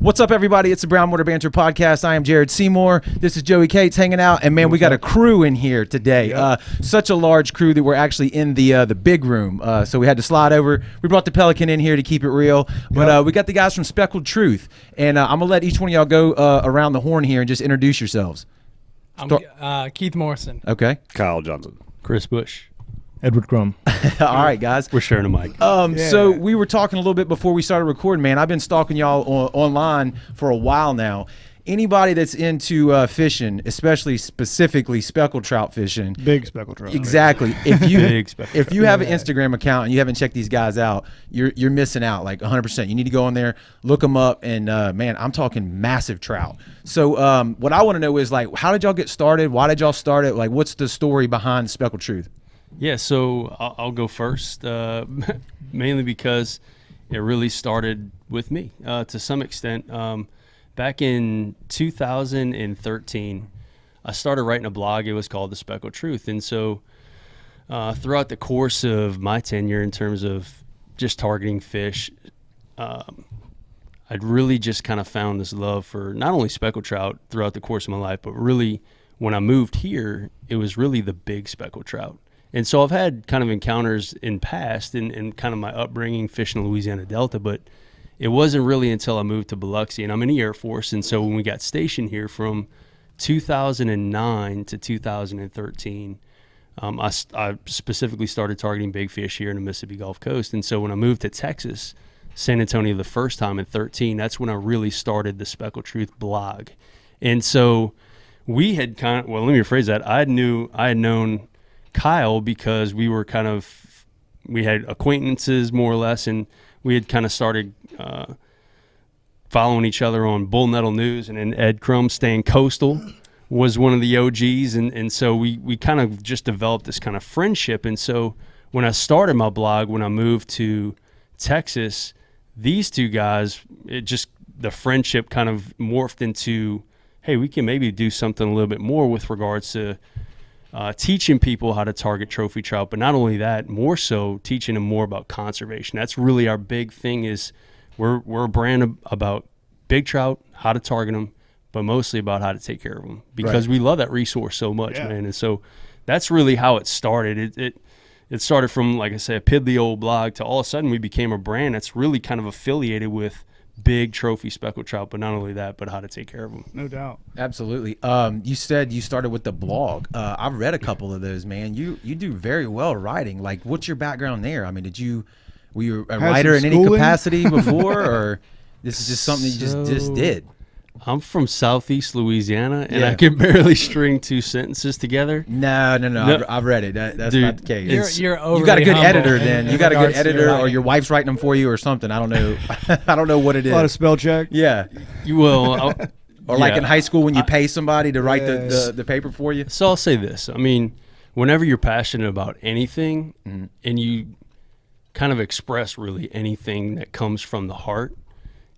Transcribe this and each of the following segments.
What's up, everybody? It's the Brown Water Banter podcast. I am Jared Seymour. This is Joey Cates hanging out, and man, we got a crew in here today. Yep. Such a large crew that we're actually in the big room, so we had to slide over. We brought the Pelican in here to keep it real, but we got the guys from Speckled Truth, and I'm gonna let each one of y'all go around the horn here and just introduce yourselves. I'm Keith Morrison. Okay. Kyle Johnson. Chris Bush. Edward Crum. All right, guys. We're sharing a mic. So we were talking a little bit before we started recording, man. I've been stalking y'all online for a while now. Anybody that's into fishing, especially specifically speckled trout fishing. Big speckled trout. Exactly. If you have an Yeah. Instagram account and you haven't checked these guys out, you're missing out like 100%. You need to go on there, look them up, and man, I'm talking massive trout. So what I want to know is, like, how did y'all get started? Why did y'all start it? Like, what's the story behind Speckled Truth? Yeah, so I'll go first, mainly because it really started with me to some extent. Back in 2013, I started writing a blog. It was called The Speckled Truth. And so throughout the course of my tenure in terms of just targeting fish, I'd really just kind of found this love for not only speckled trout throughout the course of my life, but really when I moved here, it was really the big speckled trout. And so I've had kind of encounters in past in kind of my upbringing fishing the Louisiana Delta, but it wasn't really until I moved to Biloxi, and I'm in the Air Force. And so when we got stationed here from 2009 to 2013, I specifically started targeting big fish here in the Mississippi Gulf Coast. And so when I moved to Texas, San Antonio the first time in 13, that's when I really started the Speckled Truth blog. And so we had kind of, well, let me rephrase that. I had known Kyle because we had acquaintances more or less, and we had kind of started following each other on Bull Nettle News, and then Ed Crum staying coastal was one of the OGs, and so we kind of just developed this kind of friendship. And so when I started my blog, when I moved to Texas, these two guys, the friendship kind of morphed into, hey, we can maybe do something a little bit more with regards to teaching people how to target trophy trout, but not only that, more so teaching them more about conservation. That's really our big thing. Is we're a brand about big trout, how to target them, but mostly about how to take care of them, because we love that resource so much, man. And so that's really how it started. It started from, like I say, a piddly old blog to all of a sudden we became a brand that's really kind of affiliated with big trophy speckled trout, but not only that, but how to take care of them. No doubt. Absolutely. You said you started with the blog. I've read a couple of those, man. You do very well writing. Like, what's your background there? I mean, were you a writer in any capacity before, or this is just something you just did? I'm from Southeast Louisiana, and I can barely string two sentences together. No. I've read it. That's Dude, not the case. You're You got a good editor then. You got a good regards to editor, your or your wife's writing them for you or something. I don't know. I don't know what it A is. lot of spell check. Yeah. You will. Or like in high school when you pay somebody to write the paper for you. So I'll say this. I mean, whenever you're passionate about anything and you kind of express really anything that comes from the heart,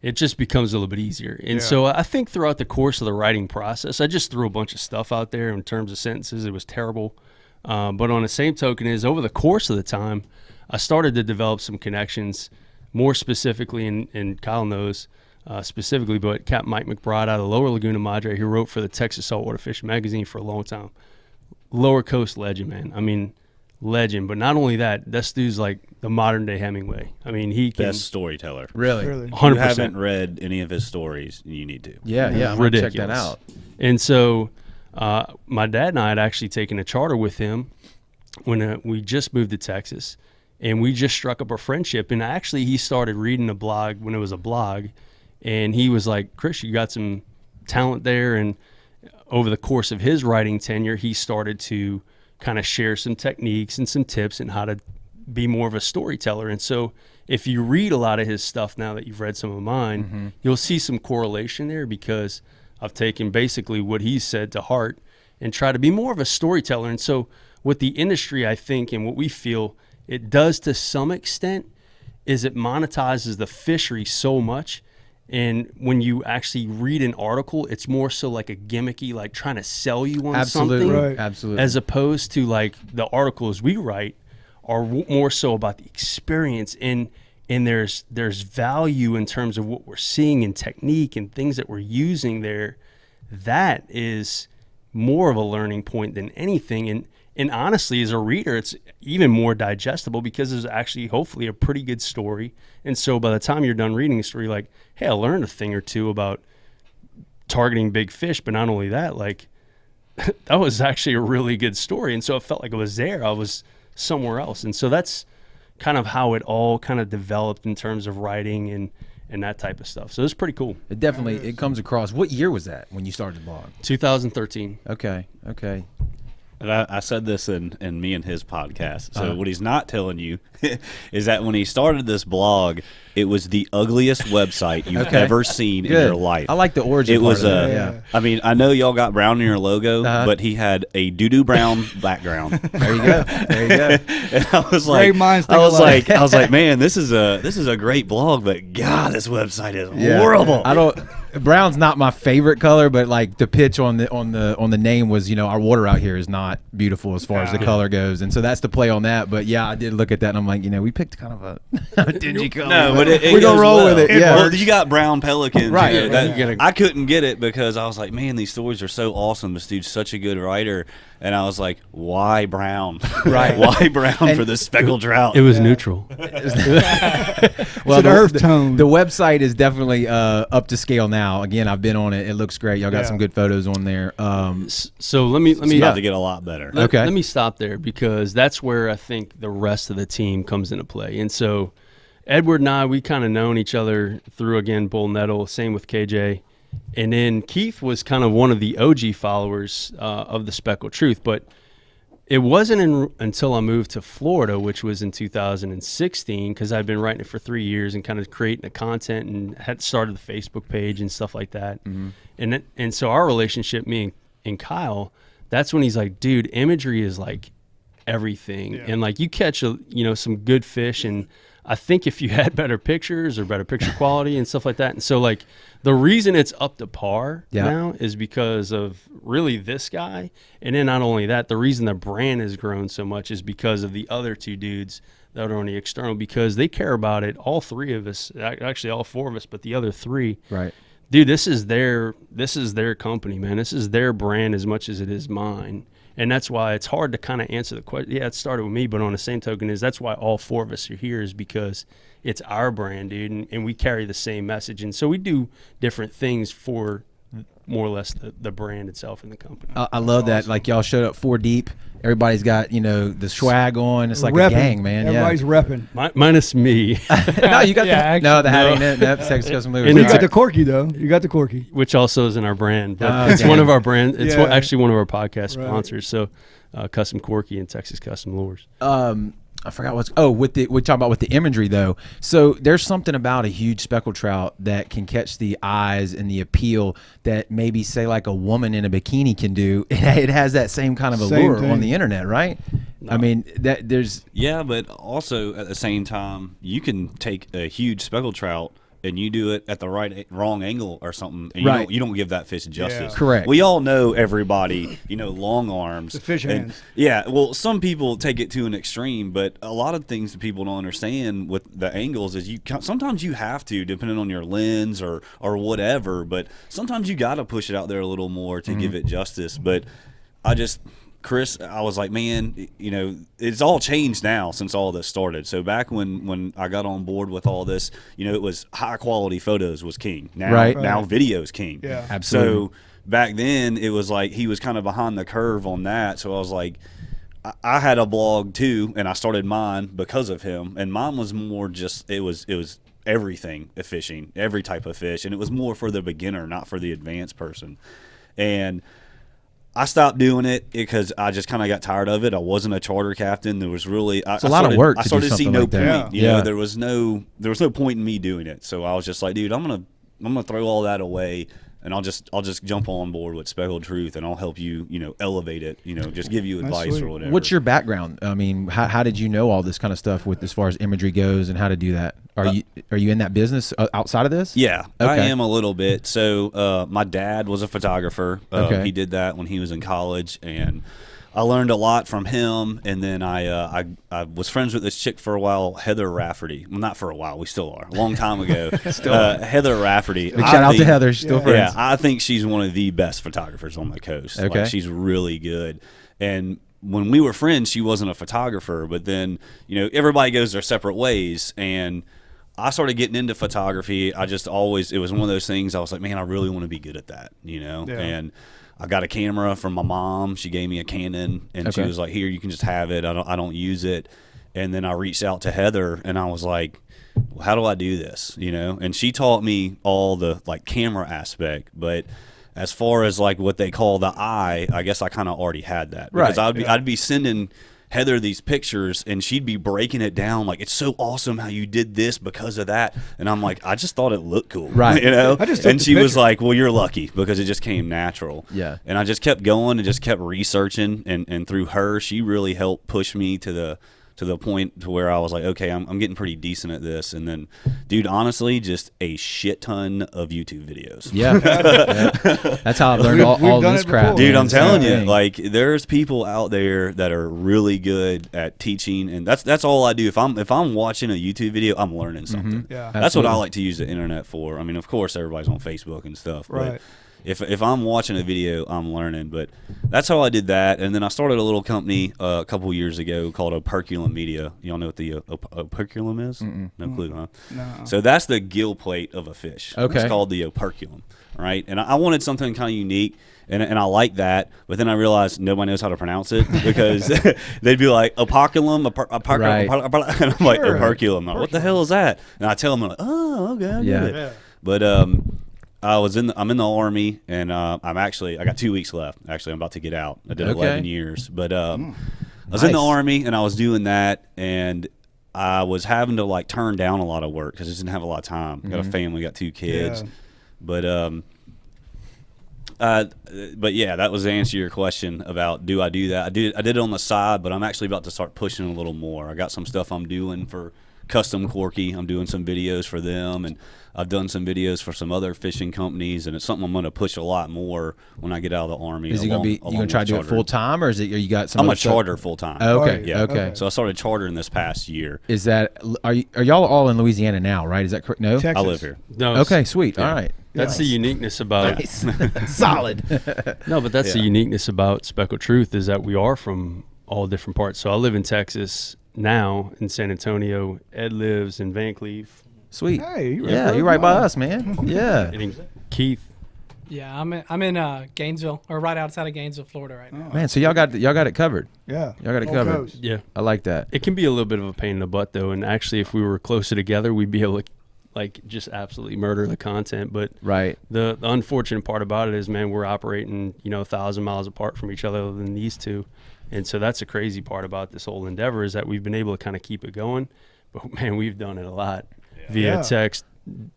it just becomes a little bit easier. And so I think throughout the course of the writing process, I just threw a bunch of stuff out there in terms of sentences. It was terrible. But on the same token is, over the course of the time, I started to develop some connections, more specifically, and Kyle knows specifically, but Captain Mike McBride out of Lower Laguna Madre, who wrote for the Texas Saltwater Fishing Magazine for a long time. Lower Coast legend, man. I mean, legend. But not only that, this dude's like the modern day Hemingway. I mean, he can, Best storyteller. Really? 100%. If you haven't read any of his stories, you need to. Yeah. I'm gonna check that out. And so my dad and I had actually taken a charter with him when we just moved to Texas, and we just struck up a friendship. And actually, he started reading a blog when it was a blog, and he was like, Chris, you got some talent there. And over the course of his writing tenure, he started to kind of share some techniques and some tips and how to be more of a storyteller. And so if you read a lot of his stuff now that you've read some of mine, you'll see some correlation there, because I've taken basically what he said to heart and try to be more of a storyteller. And so what the industry, I think, and what we feel it does to some extent is it monetizes the fishery so much. And when you actually read an article, it's more so like a gimmicky, like trying to sell you on something. Right. Absolutely. As opposed to like the articles we write are more so about the experience. And and there's value in terms of what we're seeing in technique and things that we're using there. That is more of a learning point than anything. And honestly, as a reader, it's even more digestible because there's actually hopefully a pretty good story. And so by the time you're done reading the story, like, hey, I learned a thing or two about targeting big fish. But not only that, like, that was actually a really good story. And so it felt like I was there. I was somewhere else. And so that's kind of how it all kind of developed in terms of writing and that type of stuff. So it's pretty cool. It definitely, it comes across. What year was that when you started the blog? 2013. Okay. And I said this in me and his podcast. So what he's not telling you is that when he started this blog, it was the ugliest website you've ever seen in your life. I like the origin. It was yeah. I mean, I know y'all got brown in your logo, but he had a doo-doo brown background. There you go. And I was like, Great minds think I was like, man, this is a great blog, but God, this website is horrible. Brown's not my favorite color, but like the pitch on the name was, our water out here is not beautiful as far as the color goes, and so that's the play on that. But yeah, I did look at that and I'm like, we picked kind of a dingy color. No, but it we're gonna roll with it. Yeah, well, you got brown pelicans, right? I couldn't get it because I was like, man, these stories are so awesome. This dude's such a good writer. And I was like, why brown? Right. Why brown for this speckled trout? It was neutral. Well, it's an earth tone. The website is definitely up to scale now. Again, I've been on it. It looks great. Y'all got some good photos on there. So let me it's about to get a lot better. Let me stop there because that's where I think the rest of the team comes into play. And so Edward and I, we kind of known each other through, again, Bull Nettle, same with KJ. And then Keith was kind of one of the OG followers of the Speckled Truth. But it wasn't until I moved to Florida, which was in 2016, because I'd been writing it for 3 years and kind of creating the content and had started the Facebook page and stuff like that. Mm-hmm. And so our relationship, me and Kyle, that's when he's like, dude, imagery is like everything. Yeah. And like you catch some good fish, and I think if you had better pictures or better picture quality and stuff like that. And so like the reason it's up to par now is because of really this guy. And then not only that, the reason the brand has grown so much is because of the other two dudes that are on the external, because they care about it. All three of us, actually all four of us, but the other three. Right. Dude, this is their company, man. This is their brand as much as it is mine. And that's why it's hard to kind of answer the question. Yeah, it started with me, but on the same token that's why all four of us are here, is because it's our brand, dude, and we carry the same message. And so we do different things for more or less the brand itself in the company. I love that. Like y'all showed up 4 deep. Everybody's got, the swag on. It's like a gang, man. Everybody's repping. Minus me. No, you got the hat ain't it. Texas Custom Lures. You got the corky, though. You got the corky. Which also is in our brand. But it's one of our brands. It's actually one of our podcast sponsors. So Custom Corky and Texas Custom Lures. I forgot we're talking about with the imagery though. So there's something about a huge speckled trout that can catch the eyes and the appeal that maybe say like a woman in a bikini can do. It has that same kind of allure on the internet, right? No. I mean, but also at the same time, you can take a huge speckled trout and you do it at the wrong angle or something, and you don't give that fish justice. Yeah. Correct. We all know everybody, long arms. The fish hands. Yeah, well, some people take it to an extreme, but a lot of things that people don't understand with the angles is sometimes you have to, depending on your lens or whatever, but sometimes you got to push it out there a little more to give it justice. But Chris, I was like, man, it's all changed now since all this started. So back when I got on board with all this, it was high quality photos was king. Now video is king. Yeah, absolutely. So back then it was like he was kind of behind the curve on that. So I was like, I had a blog too, and I started mine because of him. And mine was more just it was everything fishing, every type of fish, and it was more for the beginner, not for the advanced person. And I stopped doing it because I just kind of got tired of it. I wasn't a charter captain. There was really it's a lot of work. I started to see no like point. There was no point in me doing it. So I was just like, dude, I'm gonna throw all that away, and I'll just jump on board with Speckled Truth, and I'll help you, elevate it. Just give you advice or whatever. What's your background? I mean, how did you know all this kind of stuff with as far as imagery goes, and how to do that? Are you in that business outside of this? Yeah, okay. I am a little bit. So my dad was a photographer. He did that when he was in college, and I learned a lot from him, and then I was friends with this chick for a while, Heather Rafferty. Well, not for a while, we still are. A long time ago, Heather Rafferty. Big shout out to Heather. She's still friends. Yeah, I think she's one of the best photographers on the coast. Okay. Like, she's really good. And when we were friends, she wasn't a photographer, but then everybody goes their separate ways, and I started getting into photography. It was one of those things. I was like, man, I really want to be good at that, and I got a camera from my mom. She gave me a Canon, and she was like, here, you can just have it. I don't use it. And then I reached out to Heather, and I was like, well, how do I do this? And she taught me all the like camera aspect, but as far as like what they call the eye, I guess I kind of already had that, because I'd be sending Heather these pictures, and she'd be breaking it down like, it's so awesome how you did this because of that, and I'm like, I just thought it looked cool, right? And she was like, well, you're lucky, because it just came natural. Yeah. And I just kept going and just kept researching, and through her, she really helped push me to the point to where I was like, okay, I'm getting pretty decent at this. And then, dude, honestly, just a shit ton of YouTube videos. Yeah. That's how I've learned all this crap. Dude, I'm telling you, like, there's people out there that are really good at teaching, and that's all I do. If I'm watching a YouTube video, I'm learning something. Yeah. That's Absolutely. what I like to use the internet for. I mean, of course, everybody's on Facebook and stuff, but Right. if I'm watching a video, I'm learning. But that's how I did that. And then I started a little company a couple years ago called Operculum Media. Y'all know what the operculum is? No clue, huh? No. So that's the gill plate of a fish. Okay. It's called the operculum, right? And I wanted something kind of unique, and I like that. But then I realized nobody knows how to pronounce it, because they'd be like, operculum, and I'm like, operculum. I'm like, what the hell is that? And I tell them, like, oh, okay, I get it. Yeah. But I'm in the Army, and I got 2 weeks left. Actually, I'm about to get out. I did 11 years, but I was in the Army, and I was doing that, and I was having to like turn down a lot of work because I just didn't have a lot of time. Got a family, got 2 kids, but yeah, that was to answer your question about do I do that. I did it on the side, but I'm actually about to start pushing a little more. I got some stuff I'm doing for Custom Corky. I'm doing some videos for them, and I've done some videos for some other fishing companies, and it's something I'm going to push a lot more when I get out of the Army. Is it going to be? You going to try to do it full time, or is it? You got some? I'm a charter full time. Oh, okay. Yeah. Okay. So I started chartering this past year. Is that? Are y'all all in Louisiana now? Right? Is that correct? No. Texas. I live here. No, Okay. Sweet. All right. That's the uniqueness about Solid. No, but that's the uniqueness about Speckled Truth, is that we are from all different parts. So I live in Texas now, in San Antonio. Ed lives in Van Cleef. Sweet. Hey, You're right by us, man. Yeah. And Keith. Yeah, I'm in Gainesville, or right outside of Gainesville, Florida right now. Man, so y'all got it covered. Yeah. Y'all got it Whole covered. coast. Yeah. I like that. It can be a little bit of a pain in the butt, though. And actually, if we were closer together, we'd be able to like just absolutely murder the content. But Right. the unfortunate part about it is, man, we're operating 1,000 miles apart from each other than these two. And so that's the crazy part about this whole endeavor, is that we've been able to kind of keep it going. But man, we've done it a lot via text,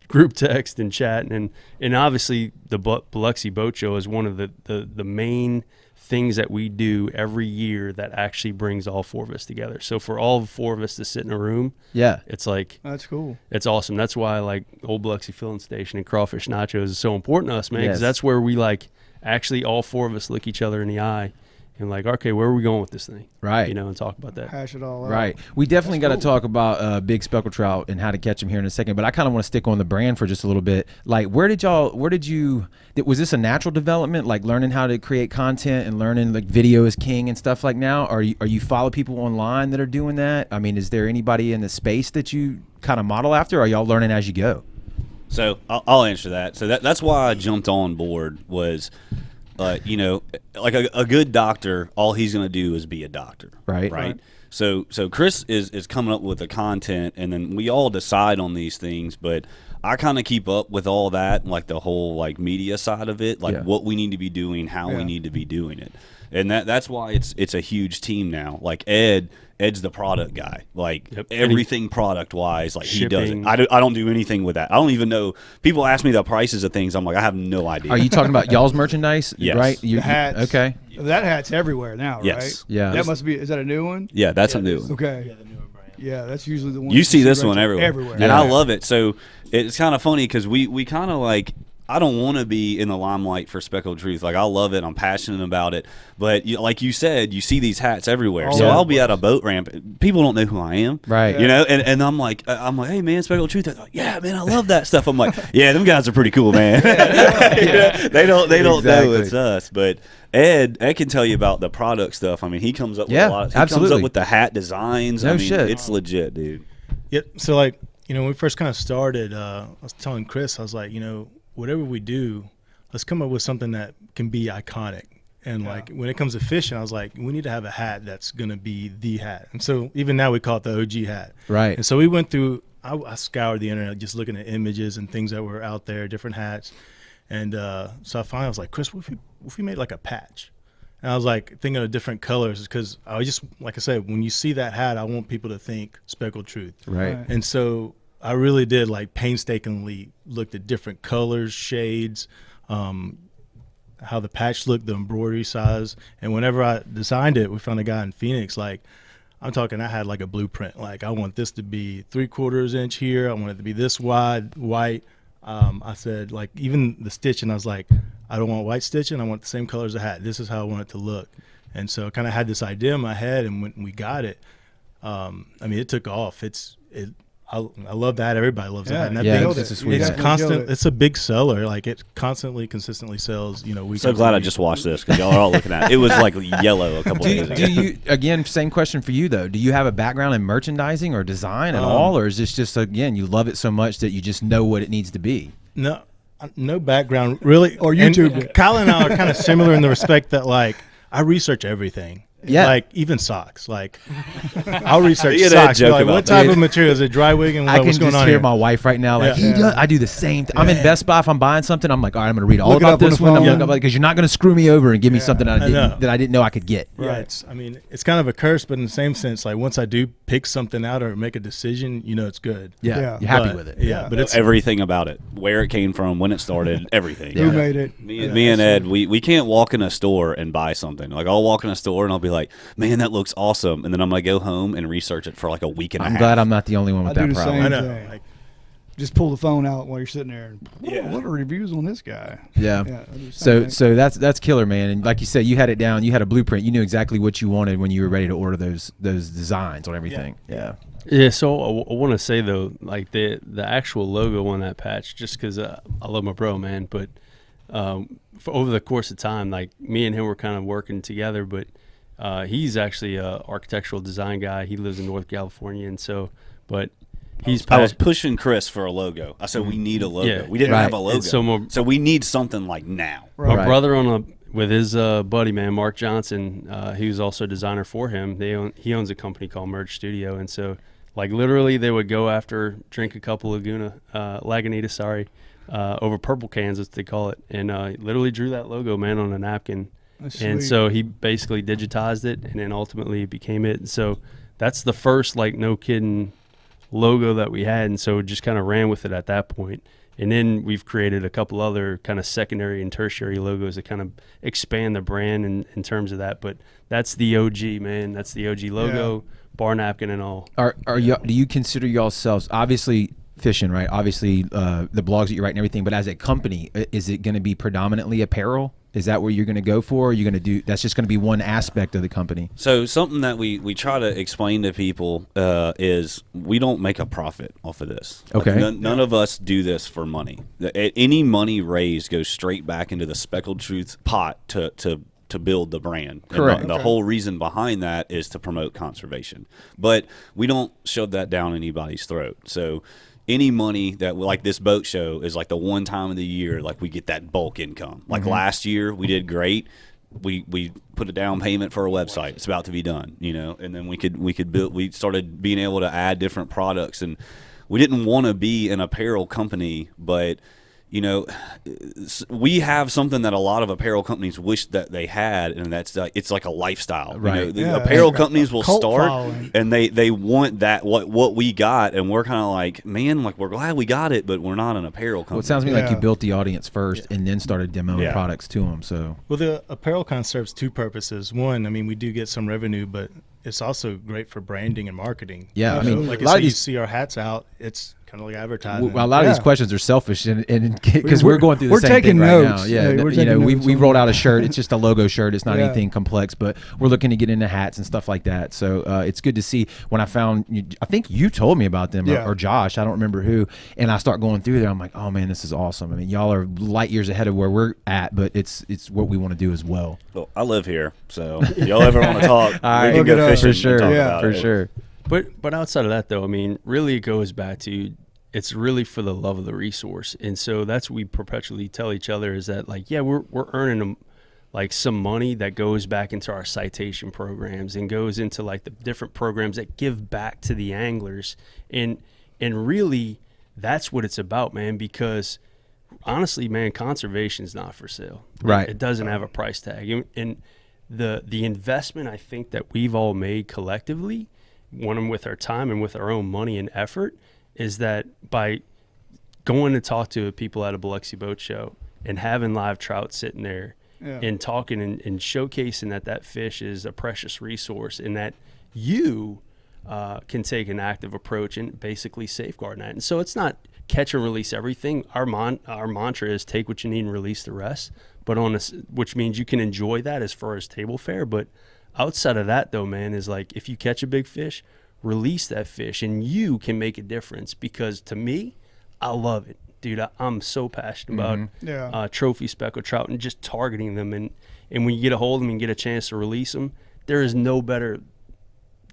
group text, and chat, and obviously the Biloxi Boat Show is one of the main things that we do every year that actually brings all 4 of us together. So for all 4 of us to sit in a room, Yeah. it's like That's cool. it's awesome. That's why like Old Biloxi Filling Station and Crawfish Nachos is so important to us, man, because Yes. that's where we like actually all 4 of us look each other in the eye and like, okay, where are we going with this thing? Right. And talk about that. Hash it all out. Right. We definitely got That's to cool. talk about big speckled trout and how to catch them here in a second, but I kind of want to stick on the brand for just a little bit. Like, was this a natural development, like learning how to create content and learning like video is king and stuff like now? Are you follow people online that are doing that? I mean, is there anybody in the space that you kind of model after, or are y'all learning as you go? So I'll answer that. So that's why I jumped on board was, like a good doctor, all he's going to do is be a doctor. Right. Right. So Chris is coming up with the content, and then we all decide on these things, but I kind of keep up with all that, like the whole like media side of it, like what we need to be doing, how we need to be doing it. And that's why it's a huge team now. Like Ed's the product guy. Like everything product wise, like shipping. he does it. I don't do anything with that. I don't even know. People ask me the prices of things. I'm like, I have no idea. Are you talking about y'all's merchandise? Yes. Right. The hats. Okay. That hat's everywhere now, Yes. right? Yeah. That must be. Is that a new one? Yeah, that's a new one. Okay. Yeah, the newer brand. Yeah, that's usually the one. You see this right one there. everywhere. Everywhere. And I love it. So it's kind of funny because we kind of like, I don't want to be in the limelight for Speckled Truth. Like, I love it. I'm passionate about it. But like you said, you see these hats everywhere. So I'll be at a boat ramp. People don't know who I am. Right. You know, and I'm like, hey, man, Speckled Truth. They're like, yeah, man, I love that stuff. I'm like, yeah, them guys are pretty cool, man. They don't know it's us. But Ed can tell you about the product stuff. I mean, he comes up with a lot. He comes up with the hat designs. No I mean, shit. it's legit, dude. Yep. So, like, when we first kind of started, I was telling Chris, I was like, whatever we do, let's come up with something that can be iconic. And like when it comes to fishing, I was like, we need to have a hat that's going to be the hat. And so even now we call it the OG hat. Right. And so we went through, I scoured the internet just looking at images and things that were out there, different hats. And so I was like, Chris, what if we made like a patch? And I was like thinking of different colors because I was just, like I said, when you see that hat, I want people to think Speckled Truth. Right. And so I really did like painstakingly looked at different colors, shades, how the patch looked, the embroidery size. And whenever I designed it, we found a guy in Phoenix, like, I'm talking, I had like a blueprint. Like, I want this to be 3/4 inch here. I want it to be this wide, white. I said, like, even the stitching, I was like, I don't want white stitching. I want the same color as the hat. This is how I want it to look. And so I kind of had this idea in my head. And when we got it, I mean, it took off. I love that. Everybody loves that. And that thing, it's a sweet hat. constant. It's a big seller. Like, it consistently sells. Week. So glad I just watched this because y'all are all looking at it. It was like yellow a couple days ago. Do you, again, same question for you though, do you have a background in merchandising or design at all, or is this just, again, you love it so much that you just know what it needs to be? No background really. Or YouTube. And Kyle and I are kind of similar in the respect that, like, I research everything. Yeah. Like, even socks. Like, I'll research You had a socks. joke Like, about what that. type of material is it? Dry wig and I can what's going just on hear here? my wife right now, like, Yeah. I do the same thing. I'm in Best Buy if I'm buying something. I'm like, all right, I'm going to read all Look it about up on this the one. phone. I'm looking because you're not going to screw me over and give me something that I didn't know I could get. Right. I mean, it's kind of a curse, but in the same sense, like, once I do pick something out or make a decision, it's good. Yeah, you're happy with it. Yeah, but it's Everything about it, where it came from, when it started, everything. Who made it? Me and Ed, we can't walk in a store and buy something. Like, I'll walk in a store and I'll be like, man, that looks awesome. And then I'm going to go home and research it for like a week and a half. I'm glad I'm not the only one with I do that the problem. same I know. thing. Like, Just pull the phone out while you're sitting there. And, Yeah. what are reviews on this guy? Yeah. I do the same thing. So that's killer, man. And like you said, you had it down. You had a blueprint. You knew exactly what you wanted when you were ready to order those designs on everything. Yeah. Yeah, so I want to say though, like the actual logo on that patch, just because I love my bro, man. But for over the course of time, like me and him were kind of working together. But he's actually a architectural design guy. He lives in North California, and so, but he's. I was pushing Chris for a logo. I said we need a logo. Yeah. We didn't Right. have a logo, And so so we need something like now. My Right. brother with his buddy, man, Mark Johnson, he was also a designer for him. He owns a company called Merge Studio, and so like literally they would go after drink a couple Lagunitas, over purple cans, as they call it, and literally drew that logo, man, on a napkin. That's And sweet. so he basically digitized it, and then ultimately it became it. And so that's the first, like, no kidding logo that we had, and so just kind of ran with it at that point. And then we've created a couple other kind of secondary and tertiary logos that kind of expand the brand in terms of that. But that's the OG, man. That's the OG logo, bar napkin and all. Are you? Do you consider yourselves, obviously fishing, right? Obviously the blogs that you write and everything, but as a company, is it going to be predominantly apparel? Is that where you're going to go for? Or are you going to do? That's just going to be one aspect of the company. So something that we try to explain to people is we don't make a profit off of this. Like, Okay. none of us do this for money. Any money raised goes straight back into the Speckled Truth pot to build the brand. Correct. And the whole reason behind that is to promote conservation. But we don't shove that down anybody's throat. So any money that, like this boat show, is like the one time of the year like we get that bulk income. Like last year we did great. We put a down payment for a website. It's about to be done, and then we could build. We started being able to add different products, and we didn't want to be an apparel company, but we have something that a lot of apparel companies wish that they had, and that's it's like a lifestyle. Right. The apparel companies will cult start, following. and they want that what we got, and we're kind of like, man, like we're glad we got it, but we're not an apparel company. Well, it sounds to me like you Yeah. built the audience first and then started demoing Yeah. products to them. So Well, the apparel kind of serves two purposes. One, I mean, we do get some revenue, but it's also great for branding and marketing. Yeah, I mean, like a lot so of you these- see our hats out. It's kind of like advertising. Well, a lot of these questions are selfish, and because we're going through the we're same taking thing right notes. now. Yeah, Hey, we're you know, taking we notes we on rolled that. out a shirt. It's just a logo shirt. It's not Yeah. anything complex, but we're looking to get into hats and stuff like that. So it's good to see. When I found, I think you told me about them, Yeah. or Josh, I don't remember who, and I start going through there. I'm like, oh man, this is awesome. I mean, y'all are light years ahead of where we're at, but it's what we want to do as well. Well, I live here, so y'all ever want to talk, All we right. can Look it go up. fishing For sure, and talk Yeah. about for it. sure. But outside of that, though, I mean, really it goes back to it's really for the love of the resource. And so that's what we perpetually tell each other is that, like, yeah, we're earning like some money that goes back into our citation programs and goes into like the different programs that give back to the anglers. And really that's what it's about, man, because honestly, man, conservation is not for sale. Right. It doesn't have a price tag. And the investment I think that we've all made collectively, one with our time and with our own money and effort, is that by going to talk to people at a Biloxi Boat Show and having live trout sitting there and talking and showcasing that fish is a precious resource and that you can take an active approach and basically safeguard that. And so it's not catch and release everything. Our mantra is take what you need and release the rest. But which means you can enjoy that as far as table fare. But outside of that, though, man, is like if you catch a big fish, release that fish, and you can make a difference. Because to me, I love it, dude. I'm so passionate about trophy speckled trout and just targeting them. And when you get a hold of them and get a chance to release them, there is no better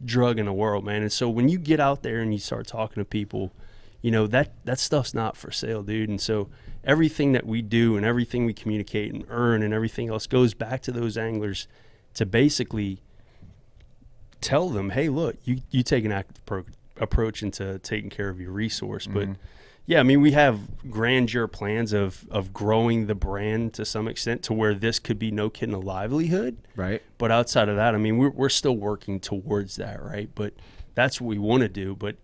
drug in the world, man. And so when you get out there and you start talking to people, you know, that stuff's not for sale, dude. And so everything that we do and everything we communicate and earn and everything else goes back to those anglers to basically tell them, hey, look, you take an active approach into taking care of your resource. But yeah, I mean, we have grandeur plans of growing the brand to some extent to where this could be, no kidding, a livelihood. Right. But outside of that, I mean, we're still working towards that, right? But that's what we want to do. But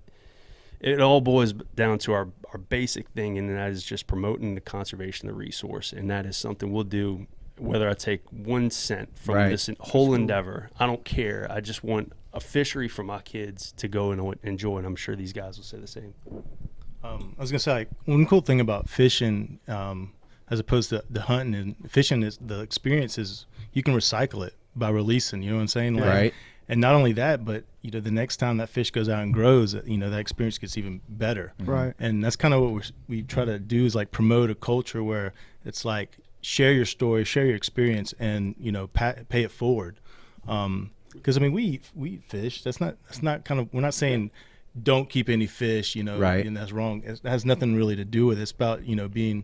it all boils down to our basic thing, and that is just promoting the conservation of the resource. And that is something we'll do whether I take 1 cent from this whole endeavor. I don't care. I just want a fishery for my kids to go and enjoy, and I'm sure these guys will say the same. I was gonna say, like, one cool thing about fishing, as opposed to the hunting and fishing, is the experience is you can recycle it by releasing. You know what I'm saying? Like, Right. And not only that, but you know, the next time that fish goes out and grows, you know, that experience gets even better. Right. And that's kind of what we try to do, is like promote a culture where it's like share your story, share your experience, and you know, pay it forward. Because I mean, we eat fish. That's not kind of, we're not saying don't keep any fish, you know, Right. and that's wrong. It has nothing really to do with it. It's about, you know, being,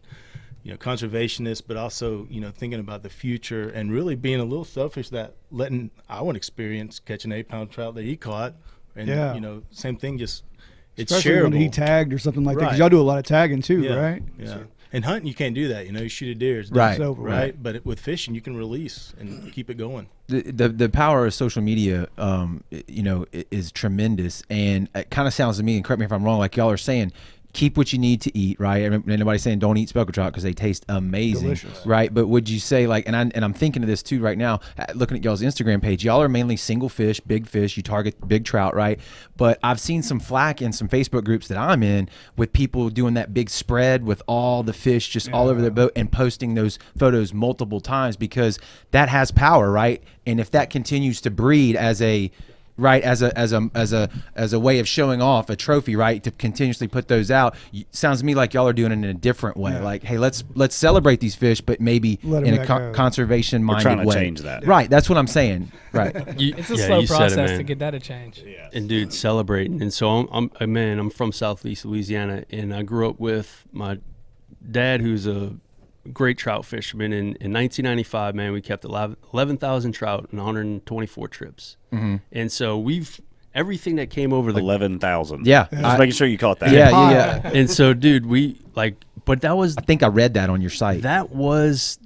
you know, conservationist, but also, you know, thinking about the future and really being a little selfish, that letting our experience catch an 8-pound trout that he caught, and you know, same thing, just it's Especially shareable. when he tagged or something like that, Right. because y'all do a lot of tagging too, Yeah. right? Yeah. And hunting, you can't do that. You know, you shoot a deer, it's done. Right. It's over, Right. But with fishing, you can release and keep it going. The power of social media, you know, is tremendous, and it kind of sounds to me, and correct me if I'm wrong, like y'all are saying, keep what you need to eat, right? Anybody's saying don't eat speckled trout because they taste amazing, Delicious. right? But would you say, like, and I'm thinking of this too right now, looking at y'all's Instagram page, y'all are mainly single fish, big fish, you target big trout, right? But I've seen some flack in some Facebook groups that I'm in with people doing that big spread with all the fish just all over their boat and posting those photos multiple times, because that has power, right? And if that continues to breed as a as a way of showing off a trophy, right, to continuously put those out, sounds to me like y'all are doing it in a different way. Like, hey, let's celebrate these fish, but maybe Let 'em in a back out. conservation minded trying to way. change that. Right, that's what I'm saying. Right. It's a Yeah, slow you said it, process man. to get that to change. And dude, celebrating. And so I'm from Southeast Louisiana, and I grew up with my dad, who's a great trout fisherman. In 1995, man, we kept 11,000 trout in 124 trips. And so everything that came over the 11,000. Yeah. Just making sure you caught that. Yeah. and so, dude, but that was I think I read that on your site. that is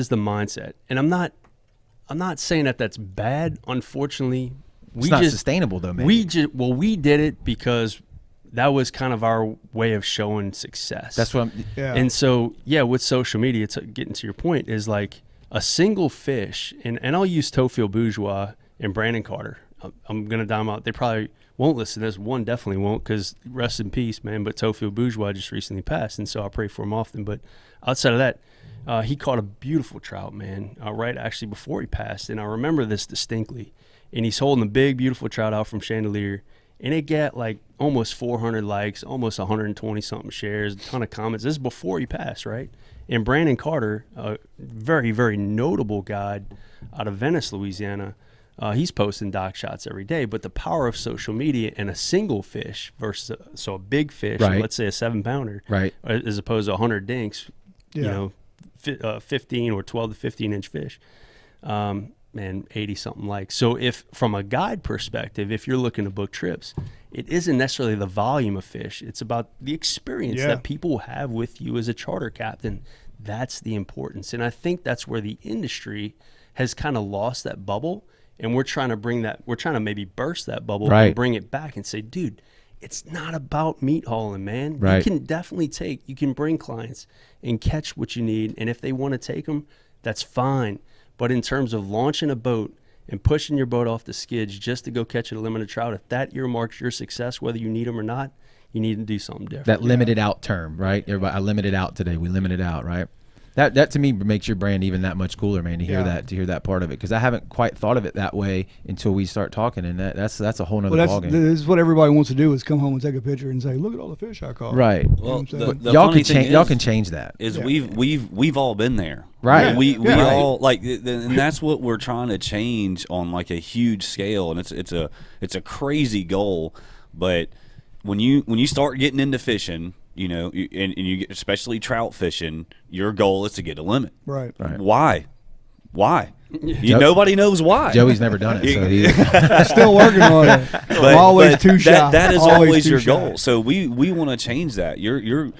the mindset. And I'm not saying that that's bad. Unfortunately, It's not sustainable though, man. we did it because that was kind of our way of showing success. That's what I'm. Yeah. And so, yeah, with social media, getting to your point, is like a single fish, and I'll use Tofield Bourgeois and Brandon Carter. I'm gonna dime out. They probably won't listen to this. One definitely won't, because rest in peace, man. But Tofil Bourgeois just recently passed, and so I pray for him often. But outside of that, he caught a beautiful trout, man, right actually before he passed, and I remember this distinctly. And he's holding a big, beautiful trout out from Chandelier, and it got like almost 400 likes, almost 120 something shares, a ton of comments. This is before he passed, right? And Brandon Carter, a very, very notable guide out of Venice, Louisiana, he's posting dock shots every day. But the power of social media and a single fish versus a big fish, Right. let's say a 7-pounder, Right. as opposed to 100 dinks, you know, 15 or 12 to 15 inch fish, and 80 something likes. So if from a guide perspective, if you're looking to book trips, it isn't necessarily the volume of fish. It's about the experience that people have with you as a charter captain. That's the importance. And I think that's where the industry has kind of lost that bubble. And we're trying to maybe burst that bubble and bring it back and say, dude, it's not about meat hauling, man. Right. You can definitely you can bring clients and catch what you need. And if they want to take them, that's fine. But in terms of launching a boat and pushing your boat off the skids just to go catch a limited trout, if that earmarks your success, whether you need them or not, you need to do something different. That limited out term, right? Everybody, I limited out today. We limited out, right? That to me makes your brand even that much cooler, man. To hear that part of it, because I haven't quite thought of it that way until we start talking, and that's a whole nother ballgame. This is what everybody wants to do, is come home and take a picture and say, "Look at all the fish I caught." Right. Well, Y'all can change. Y'all can change that. We've all been there, right? We all like, and that's what we're trying to change on like a huge scale, and it's a crazy goal. But when you start getting into fishing, you know, and you get, especially trout fishing, your goal is to get a limit. Right. Why? Nobody knows why. Joey's never done it, so he's still working on it. But, always too shy. That is always your goal. Shy. So we want to change that. Your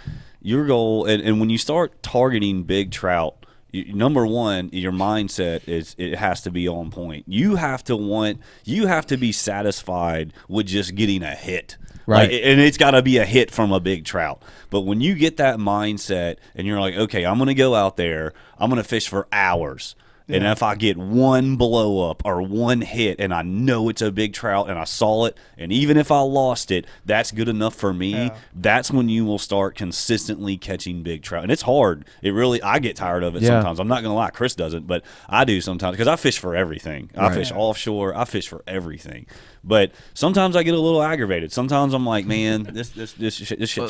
goal, and when you start targeting big trout, number one, your mindset is it has to be on point. You have to be satisfied with just getting a hit. Right. And it's got to be a hit from a big trout. But when you get that mindset and you're like, okay, I'm going to go out there, I'm going to fish for hours. Yeah. And if I get one blow up or one hit and I know it's a big trout and I saw it, and even if I lost it, that's good enough for me. Yeah. That's when you will start consistently catching big trout. And it's hard. I get tired of it sometimes. I'm not going to lie. Chris doesn't, but I do sometimes, because I fish for everything. I fish offshore. I fish for everything. But sometimes I get a little aggravated. Sometimes I'm like, man, this shit's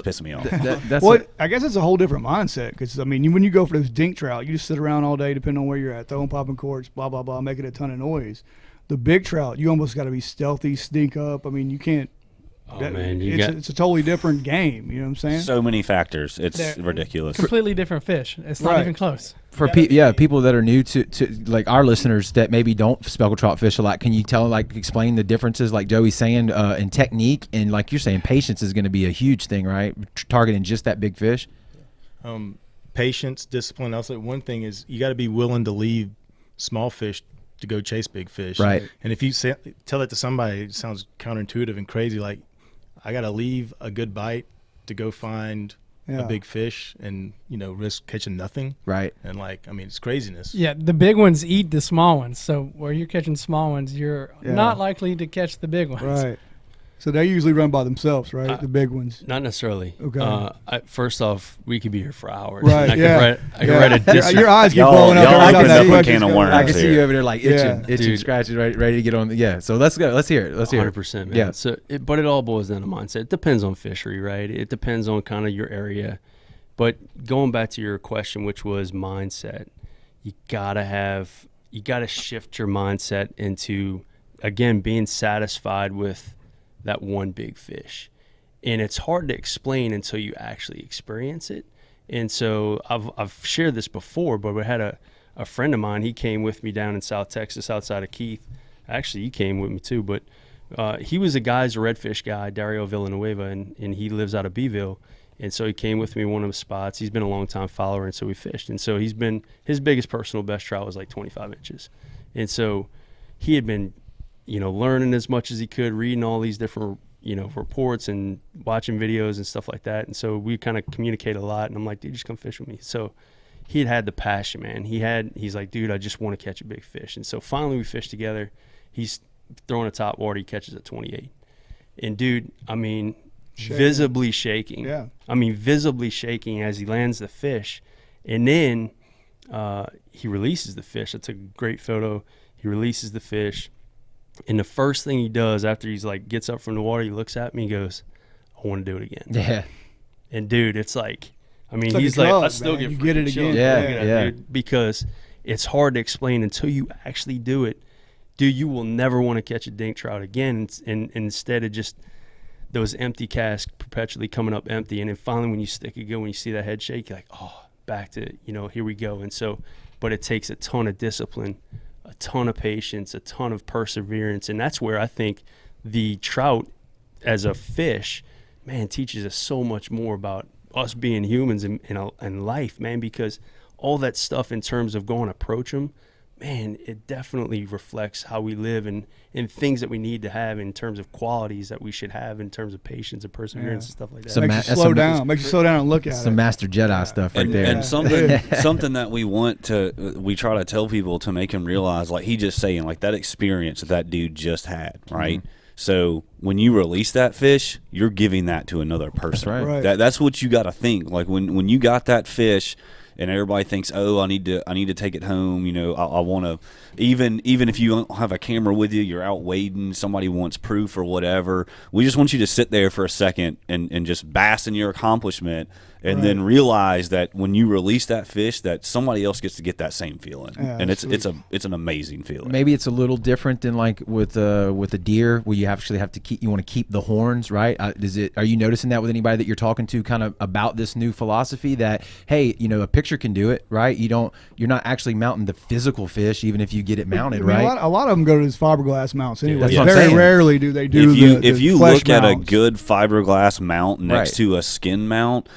pissing me off. I guess it's a whole different mindset, because, I mean, when you go for those dink trout, you just sit around all day, depending on where you're at, throwing popping corks, blah, blah, blah, making a ton of noise. The big trout, you almost got to be stealthy, sneak up. I mean, you can't. It's a totally different game. You know what I'm saying? So many factors. It's ridiculous. Completely different fish. It's not even close. For people that are new to like our listeners that maybe don't speckled trout fish a lot, can you explain the differences, like Joey's saying, in technique, and like you're saying, patience is going to be a huge thing, right? Targeting just that big fish. Patience, discipline. Also, one thing is you got to be willing to leave small fish to go chase big fish. Right. And if you tell it to somebody, it sounds counterintuitive and crazy. Like, I got to leave a good bite to go find a big fish and, risk catching nothing. Right. And it's craziness. Yeah, the big ones eat the small ones. So where you're catching small ones, you're not likely to catch the big ones. Right. So they usually run by themselves, right? The big ones. Not necessarily. Okay. First off, we could be here for hours. Right. I could write a district. Your eyes get blowing up. Y'all open up a can of worms. I can see you over there like itching, Dude. scratching, ready to get on. So let's go. Let's hear it. 100%, man. Yeah. So, but it all boils down to mindset. It depends on fishery, right? It depends on kind of your area. But going back to your question, which was mindset, you gotta shift your mindset into, again, being satisfied with that one big fish. And it's hard to explain until you actually experience it. And so I've shared this before, but we had a friend of mine, he came with me down in South Texas outside of Keith. Actually, he came with me too, but he was a redfish guy, Dario Villanueva, and he lives out of Beeville. And so he came with me one of the spots. He's been a long time follower, and so we fished. And so his biggest personal best trout was like 25 inches. And so he had been learning as much as he could, reading all these different, reports and watching videos and stuff like that. And so we kind of communicate a lot. And I'm like, dude, just come fish with me. So he had the passion, man. He's like, dude, I just want to catch a big fish. And so finally we fished together. He's throwing a top water, he catches at 28. And dude, I mean, Shaking. visibly shaking. Yeah. I mean, visibly shaking as he lands the fish. And then he releases the fish. I took a great photo. He releases the fish. And the first thing he does after he's like gets up from the water, he looks at me and goes, I want to do it again. Yeah. And dude, it's like, I mean, It's like he's a like, drug, I still man. get You get it freaking chills again. looking at it, Yeah. dude, because it's hard to explain until you actually do it. Dude, you will never want to catch a dink trout again. And instead of just those empty casks perpetually coming up empty. And then finally when you stick it good, when you see that head shake, you're like, oh, back to, here we go. And so, but it takes a ton of discipline, a ton of patience, a ton of perseverance. And that's where I think the trout as a fish, man, teaches us so much more about us being humans in life, man, because all that stuff in terms of going to approach them, man, it definitely reflects how we live and things that we need to have in terms of qualities that we should have in terms of patience and perseverance and stuff like that. Some Makes you that's slow some- down. Makes you slow down and look at Some it. Master Jedi stuff right And, there. and something that we try to tell people to make him realize, like he just saying, like that experience that dude just had, right? Mm-hmm. So when you release that fish, you're giving that to another person. right. Right. That's what you got to think. Like when you got that fish, and everybody thinks, oh, I need to take it home. I want to. Even if you don't have a camera with you, you're out wading. Somebody wants proof or whatever. We just want you to sit there for a second and just bask in your accomplishment, and then realize that when you release that fish, that somebody else gets to get that same feeling, Yeah, and it's absolutely. it's an amazing feeling. Maybe it's a little different than like with a deer, where you actually have to you want to keep the horns, right? Are you noticing that with anybody that you're talking to, kind of about this new philosophy that, hey, a picture can do it, right? You're not actually mounting the physical fish, even if you get it mounted, I mean, right? a lot of them go to these fiberglass mounts anyway. That's what I'm Very saying. rarely do they do If you flesh look at a mounts. good fiberglass mount next Right. to a skin mount,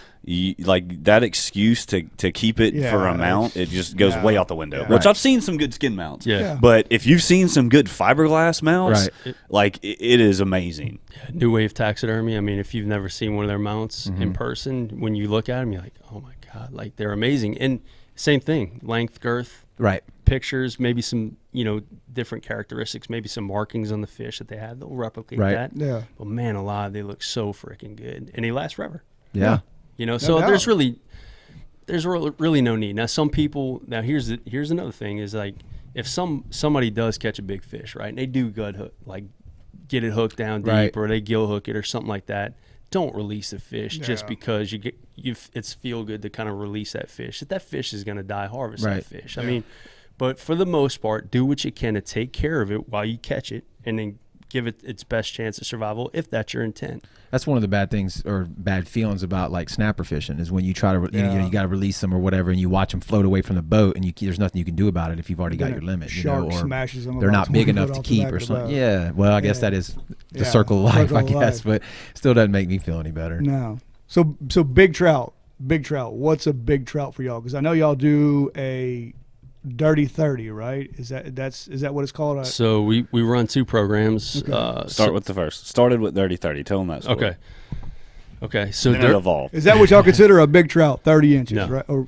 like that excuse to keep it Yeah, for a mount, it just goes yeah, way out the window. yeah. Which Right. I've seen some good skin mounts. Yeah. But if you've seen some good fiberglass mounts, Right. like it is amazing. New Wave Taxidermy. I mean, if you've never seen one of their mounts Mm-hmm. in person, when you look at them, you're like, oh my God, like they're amazing. And same thing, length, girth, Right. pictures, maybe some, different characteristics, maybe some markings on the fish that they have. They'll replicate Right. that. Yeah. But man alive, they look so freaking good. And they last forever. Yeah. So doubt. there's really no need. Now some people, here's another thing is like if somebody does catch a big fish, right? And they do gut hook, like get it hooked down deep, Right. or they gill hook it or something like that. Don't release the fish just Yeah. because it's feel good to kind of release that fish. If that fish is going to die, harvest Right. that fish. I mean, but for the most part, do what you can to take care of it while you catch it, and then give it its best chance of survival if that's your intent. That's one of the bad things or bad feelings about like snapper fishing is when you try to you got to release them or whatever, and you watch them float away from the boat, and there's nothing you can do about it if you've already got your limit. Shark or smashes them they're about not big 20 enough foot to off the keep back or of the something. boat. Yeah. Well, I guess Yeah. that is the Yeah. circle of life, Circle I of guess, life. but still doesn't make me feel any better. No. So big trout. What's a big trout for y'all? Because I know y'all do a dirty 30, right? Is that what it's called? So we run two programs. Okay. Start with the first. Started with 30-30. Tell them that story. Okay. So Then it evolved. Is that what y'all consider a big trout? 30 inches, No. right? Or,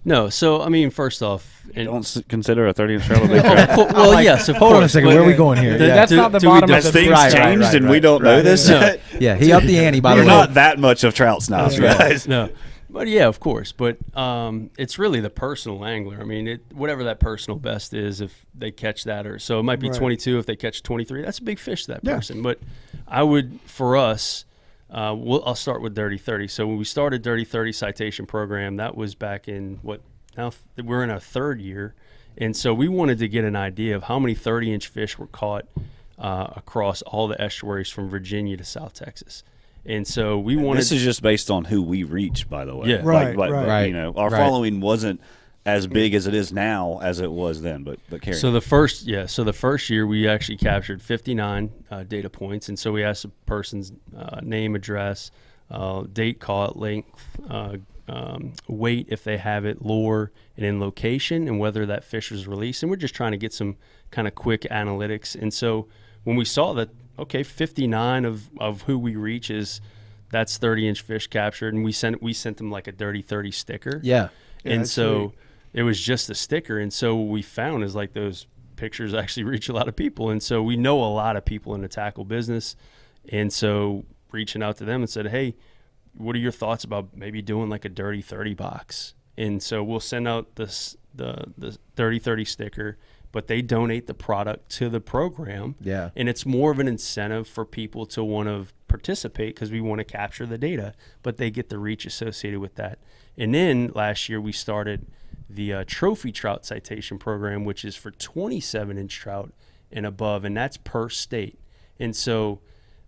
no. So I mean, first off, and Don't consider a 30-inch trout a big trout. well, yes, of Hold on a course, second. but- Where are we going here? That's not the bottom of Has the things Right, right, changed right, and we right, don't know right. this No. yet? Yeah, he upped the ante, by the We're way. not that much of trout snobs, guys. No, but yeah, of course. But it's really the personal angler. I mean, whatever that personal best is, if they catch that, or so it might be Right. 22. If they catch 23, that's a big fish to that Yeah. person. But I would, for us, I'll start with Dirty 30. So when we started Dirty 30 citation program, that was back in now we're in our third year, and so we wanted to get an idea of how many 30-inch fish were caught across all the estuaries from Virginia to South Texas. And so we wanted. This is just based on who we reach, by the way. Yeah. Right, Like, right. our Right. following wasn't as big as it is now as it was then. But carry So on. the first year we actually captured 59 data points, and so we asked the person's name, address, date caught, length, weight if they have it, lure, and then location, and whether that fish was released. And we're just trying to get some kind of quick analytics. And so when we saw that, okay, 59 of who we reach that's 30-inch fish captured, and we sent them like a Dirty 30 sticker. Yeah. Yeah, And that's so sweet. it was just a sticker. And so what we found is like those pictures actually reach a lot of people. And so we know a lot of people in the tackle business. And so reaching out to them and said, hey, what are your thoughts about maybe doing like a Dirty 30 box? And so we'll send out the Dirty 30 sticker, but they donate the product to the program. Yeah. And it's more of an incentive for people to want to participate because we want to capture the data, but they get the reach associated with that. And then last year we started the trophy trout citation program, which is for 27-inch trout and above, and that's per state. And so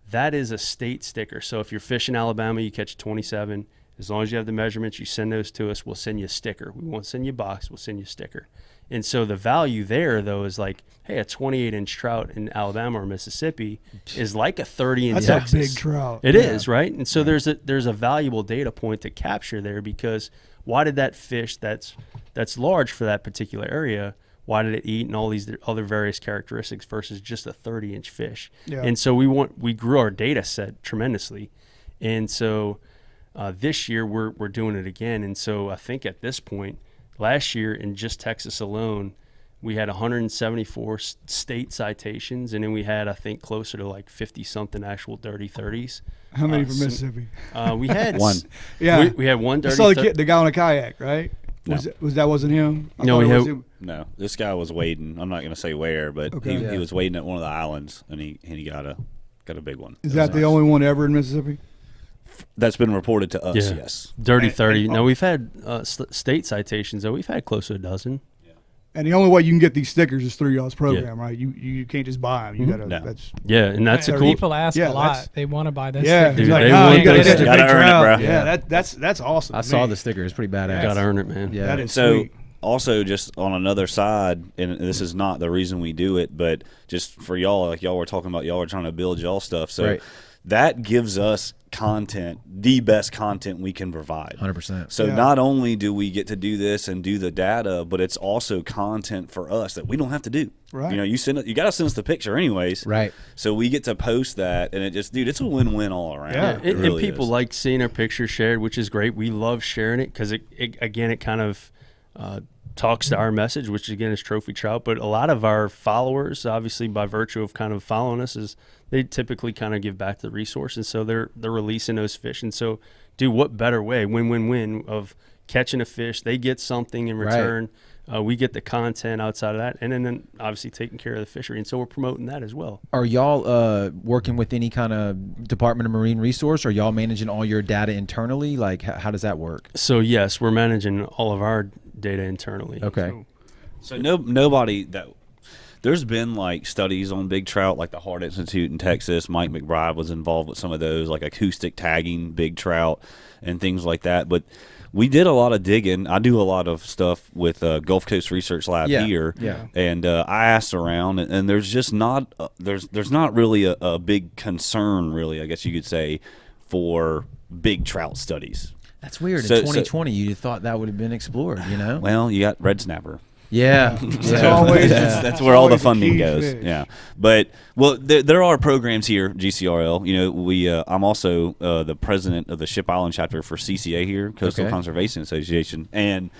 that is a state sticker. So if you're fishing Alabama, you catch 27. As long as you have the measurements, you send those to us, we'll send you a sticker. We won't send you a box, we'll send you a sticker. And so the value there, though, is like, hey, a 28-inch trout in Alabama or Mississippi is like a 30 in That's Texas. a big trout. It is, right? And so there's a valuable data point to capture there, because why did that fish that's large for that particular area, why did it eat and all these other various characteristics versus just a 30-inch fish? Yeah. And so we grew our data set tremendously. And so this year we're doing it again. And so I think at this point, last year in just Texas alone, we had 174 state citations, and then we had, I think, closer to like 50-something actual Dirty 30s. How many from Mississippi? We had One. Yeah. We had one I Dirty saw 30. the guy on a kayak, right? No. That wasn't him? I No, thought we it was had- him. No, this guy was wading. I'm not going to say where, but Okay. he was wading at one of the islands, and he got a big one. Is It was that the nice. only one ever in Mississippi? That's been reported to us? Yeah. Yes. Dirty And- 30. and- No, we've had state citations, though. We've had close to a dozen. And the only way you can get these stickers is through y'all's program, right? You can't just buy them. You gotta. No. That's Yeah, and that's a cool. People ask Yeah, a lot. that's- They want to buy this. yeah. sticker. He's Dude, like, they no, want you gotta those get the stickers. big Gotta earn it, trout. bro. Yeah, that's awesome. I to saw me. the sticker. It's pretty badass. Gotta earn it, man. Yeah. That is So sweet. also, just on another side, and this is not the reason we do it, but just for y'all, like y'all were talking about, y'all were trying to build y'all stuff. So Right. that gives us content, the best content we can provide. 100%. So Yeah. not only do we get to do this and do the data, but it's also content for us that we don't have to do. Right. You know, you got to send us the picture anyways. Right. So we get to post that, and it just, dude, it's a win-win all around. Yeah. It And really people is. like seeing our pictures shared, which is great. We love sharing it because it kind of talks to our message, which again is trophy trout. But a lot of our followers, obviously by virtue of kind of following us, is they typically kind of give back to the resource, and so they're releasing those fish. And so, dude, what better way, win-win-win, of catching a fish? They get something in Right. return. We get the content outside of that, and then obviously taking care of the fishery. And so we're promoting that as well. Are y'all working with any kind of Department of Marine Resource? Are y'all managing all your data internally? Like, how does that work? So yes, we're managing all of our data internally. Okay. So nobody that there's been like studies on big trout, like the Hart Institute in Texas. Mike McBride was involved with some of those, like acoustic tagging big trout and things like that. But we did a lot of digging. I do a lot of stuff with Gulf Coast Research Lab here, Yeah. and I asked around, and there's just not there's not really a big concern, really, I guess you could say, for big trout studies. That's weird. So- In 2020, you'd have thought that would have been explored, you know? Well, you got red snapper. Yeah. always- Yeah. That's where all the always a funding key goes. fish. Yeah, but well, there are programs here, GCRL. You know, we I'm also the president of the Ship Island chapter for CCA here, Coastal Okay. Conservation Association, and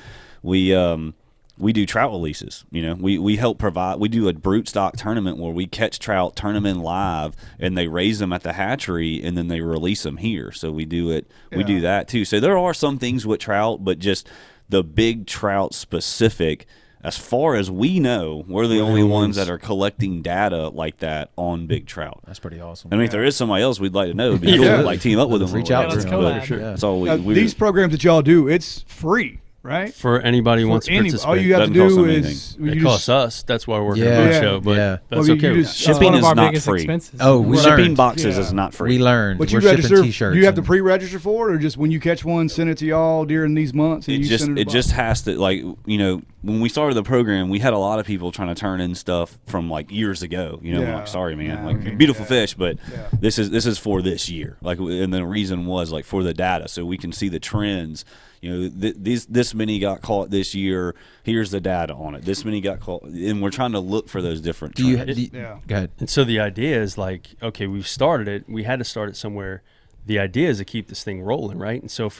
we do trout releases. You know, we help provide. We do a brute stock tournament where we catch trout, turn them in live, and they raise them at the hatchery, and then they release them here. So we do it. We do that too. So there are some things with trout, but just the big trout specific. As far as we know, we're the only ones that are collecting data like that on big trout. That's pretty awesome. I mean, if there is somebody else we'd like to know, it'd be cool. Yeah. Like team up with them. Reach or out whatever. to let's them. collab. But, Sure. yeah. That's all Now, we these programs that y'all do, it's free, right? For anybody who wants to any- participate. all you have to Doesn't cost do them is It costs us. That's why we're working Yeah. on the Yeah. show, but Yeah. that's Well, okay. you with just- that. Shipping one is of our not biggest free. expenses. Oh, we Shipping learned. boxes Yeah. is not free. We learned. But We're you shipping register. T-shirts. You have to and- pre-register for it, or just when you catch one, send it to y'all during these months. And It you just send it to just box? has to, like, you know, when we started the program, we had a lot of people trying to turn in stuff from like years ago. You know, we're Yeah. like, sorry, man, Yeah, like okay. beautiful Yeah. fish, but Yeah. this is for this year. Like, and the reason was like for the data, so we can see the trends. You know, this many got caught this year. Here's the data on it. This many got caught, and we're trying to look for those different Do you, trends. do you- Yeah. Go ahead. And so the idea is like, okay, we've started it. We had to start it somewhere. the idea is to keep this thing rolling, right? And so if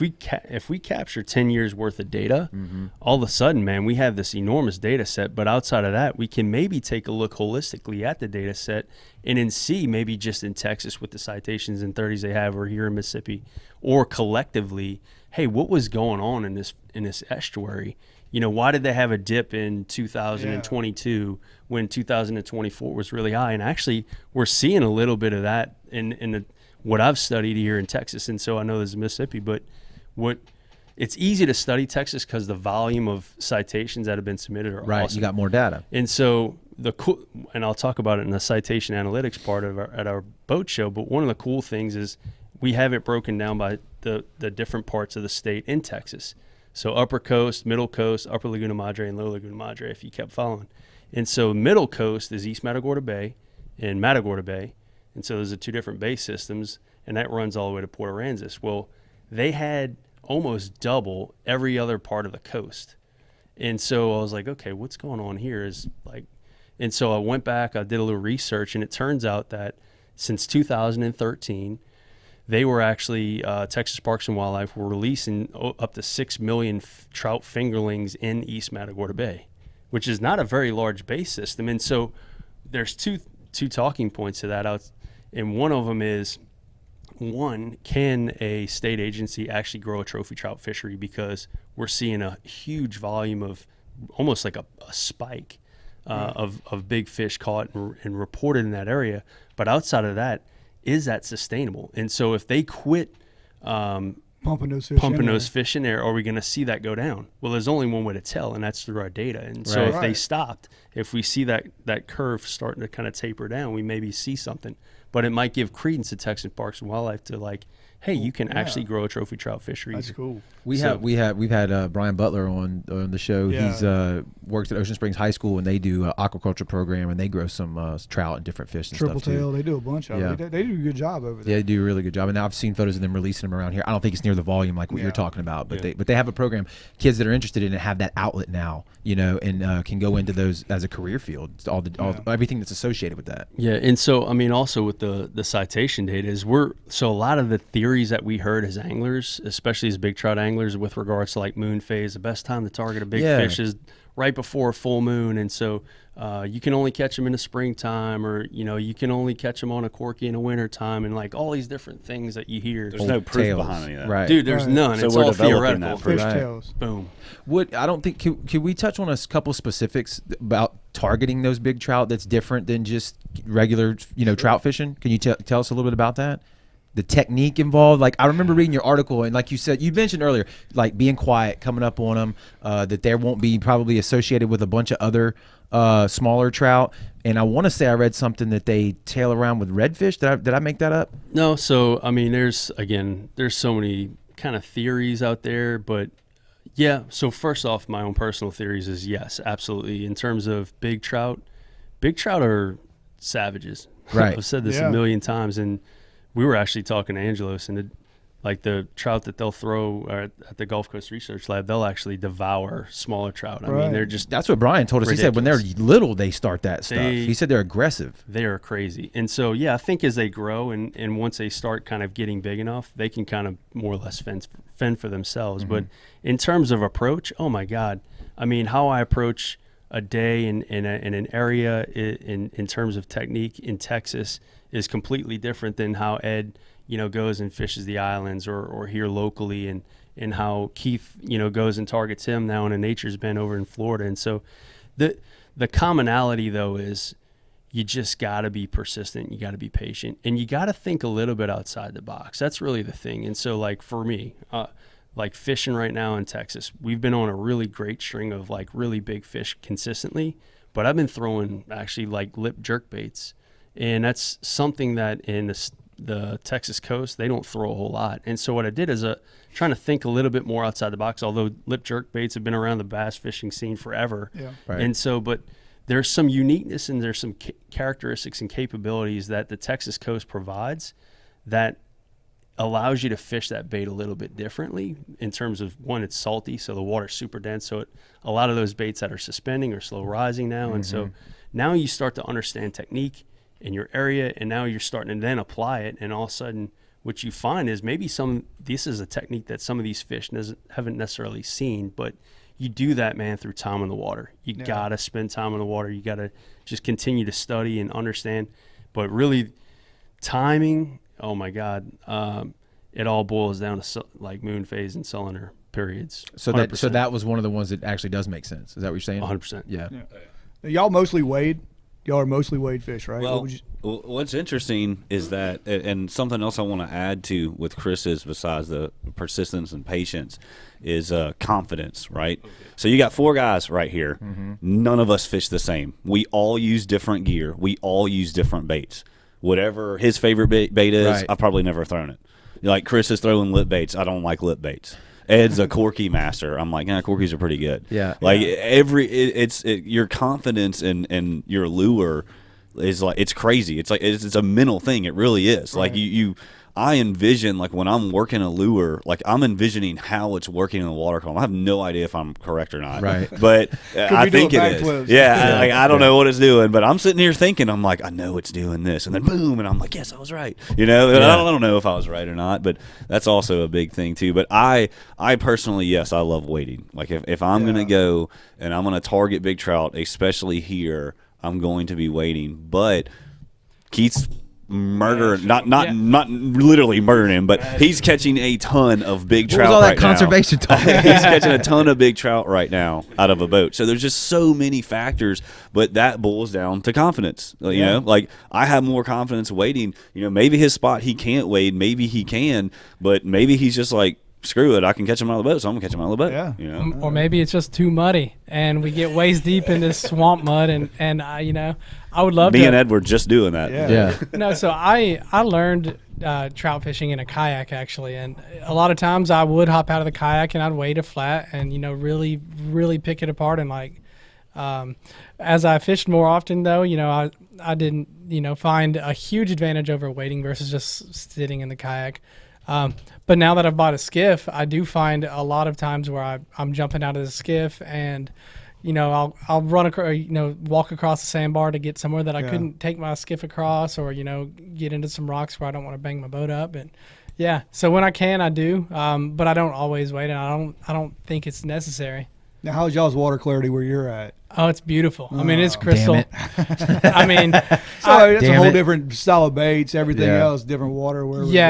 we capture 10 years worth of data, all of a sudden, man, we have this enormous data set. But outside of that, we can maybe take a look holistically at the data set and then see maybe just in Texas with the citations and 30s they have, or here in Mississippi, or collectively, hey, what was going on in this estuary? You know, why did they have a dip in 2022 when 2024 was really high? And actually, we're seeing a little bit of that in what I've studied here in Texas. And so I know there's Mississippi, but it's easy to study Texas because the volume of citations that have been submitted are right. awesome. You got more data. And so and I'll talk about it in the citation analytics part of at our boat show. But one of the cool things is we have it broken down by the different parts of the state in Texas. So Upper Coast, Middle Coast, Upper Laguna Madre, and Lower Laguna Madre, if you kept following. And so Middle Coast is East Matagorda Bay and Matagorda Bay. And so those are two different bay systems, and that runs all the way to Port Aransas. Well, they had almost double every other part of the coast. And so I was like, okay, what's going on here? And so I went back, I did a little research, and it turns out that since 2013, they were actually, Texas Parks and Wildlife were releasing up to 6 million trout fingerlings in East Matagorda Bay, which is not a very large bay system. And so there's two talking points to that. And one of them is, can a state agency actually grow a trophy trout fishery? Because we're seeing a huge volume of almost like a spike of big fish caught and reported in that area. But outside of that, is that sustainable? And so if they quit pumping those fish in there, are we going to see that go down? Well, there's only one way to tell, and that's through our data. And so if they stopped, if we see that curve starting to kind of taper down, we maybe see something. But it might give credence to Texas Parks and Wildlife to like, hey, you can actually grow a trophy trout fishery. That's cool. We've had Brian Butler on the show. Yeah. He's works at Ocean Springs High School, and they do an aquaculture program, and they grow some trout and different fish and Triple stuff tail, too. they do a bunch of it. They do a good job over there. Yeah, they do a really good job. And I've seen photos of them releasing them around here. I don't think it's near the volume like what you're talking about, but they have a program. Kids that are interested in it have that outlet now, and can go into those as a career field. Everything that's associated with that. Yeah, and so I mean, also with the citation data is so a lot of the theories that we heard as anglers, especially as big trout anglers, with regards to like moon phase, the best time to target a big fish is right before a full moon, and so you can only catch them in the springtime, or you can only catch them on a corky in the wintertime, and like all these different things that you hear. There's no proof behind any of that, right? Dude, there's none. So it's we're all developing theoretical. that proof. Fish tails. Boom. I don't think can we touch on a couple specifics about targeting those big trout that's different than just regular trout fishing? Can you tell us a little bit about that? The technique involved. Like, I remember reading your article, and like you said, you mentioned earlier, like being quiet, coming up on them, that there won't be probably associated with a bunch of other smaller trout. And I want to say I read something that they tail around with redfish. Did I make that up? No. So I mean, there's so many kind of theories out there, but yeah. So first off, my own personal theories is yes, absolutely. In terms of big trout are savages. Right. I've said this a million times, and we were actually talking to Angelos, and like the trout that they'll throw at the Gulf Coast Research Lab, they'll actually devour smaller trout. I mean, they're just that's what Brian told us. ridiculous. He said when they're little, they start that stuff. He said they're aggressive. They are crazy. And so, yeah, I think as they grow and once they start kind of getting big enough, they can kind of more or less fend for themselves. Mm-hmm. But in terms of approach, oh my God, I mean, how I approach a day in an area in terms of technique in Texas is completely different than how Ed goes and fishes the islands or here locally, and how Keith goes and targets him now in a nature's bend over in Florida. And so the commonality though is you just got to be persistent, you got to be patient, and you got to think a little bit outside the box. That's really the thing. And so like for me, like fishing right now in Texas, we've been on a really great string of like really big fish consistently, but I've been throwing actually like lip jerk baits, and that's something that in the Texas coast they don't throw a whole lot. And so what I did is trying to think a little bit more outside the box, although lip jerk baits have been around the bass fishing scene forever. Yeah. Right. And so but there's some uniqueness and there's some characteristics and capabilities that the Texas coast provides that allows you to fish that bait a little bit differently in terms of, one, it's salty, so the water's super dense, so a lot of those baits that are suspending are slow rising now. And so now you start to understand technique in your area, and now you're starting to then apply it, and all of a sudden what you find is maybe this is a technique that some of these fish haven't necessarily seen, but you do that, man, through time in the water. You got to spend time in the water. You got to just continue to study and understand. But really, timing, oh, my God, it all boils down to like moon phase and cylinder periods. 100%. So that was one of the ones that actually does make sense. Is that what you're saying? 100%. Yeah. Y'all mostly wade. Y'all are mostly wade fish, right? Well, what's interesting is that, and something else I want to add to with Chris's, besides the persistence and patience, is confidence, right? Okay. So you got 4 guys right here. Mm-hmm. None of us fish the same. We all use different gear. We all use different baits. Whatever his favorite bait is, right. I've probably never thrown it. Like Chris is throwing lip baits. I don't like lip baits. Ed's a corky master. I'm like, corkies are pretty good. Yeah. Like your confidence in your lure is like, it's crazy. It's like it's a mental thing. It really is. Right. Like I envision, like when I'm working a lure, like I'm envisioning how it's working in the water column. I have no idea if I'm correct or not. Right. But I think it is. Flips. Yeah. I don't know what it's doing, but I'm sitting here thinking, I'm like, I know it's doing this, and then boom, and I'm like, yes, I was right. You know, and I don't know if I was right or not, but that's also a big thing too. But I personally, yes, I love wading. Like if I'm gonna go and I'm gonna target big trout, especially here, I'm going to be wading. But Keith's not literally murdering him, but he's catching a ton of big trout. What was all that right conservation talk? He's catching a ton of big trout right now out of a boat. So there's just so many factors, but that boils down to confidence. You know, like I have more confidence wading. You know, maybe his spot he can't wade, maybe he can, but maybe he's just like, screw it, I can catch him out of the boat, so I'm gonna catch him out of the boat. Yeah. You know? Or maybe it's just too muddy, and we get waist deep in this swamp mud, and you know, I would love Me and Ed were just doing that. Yeah. No, so I learned trout fishing in a kayak actually, and a lot of times I would hop out of the kayak and I'd wade a flat and really pick it apart, and like as I fished more often though, I didn't find a huge advantage over wading versus just sitting in the kayak. But now that I've bought a skiff, I do find a lot of times where I'm jumping out of the skiff and, I'll run across, walk across the sandbar to get somewhere that I couldn't take my skiff across, or, get into some rocks where I don't want to bang my boat up. And so when I can, I do. But I don't always wait, and I don't think it's necessary. Now, how's y'all's water clarity where you're at? Oh, it's beautiful. I mean, it's crystal. I mean, that's a whole different style of baits. Everything else, different water.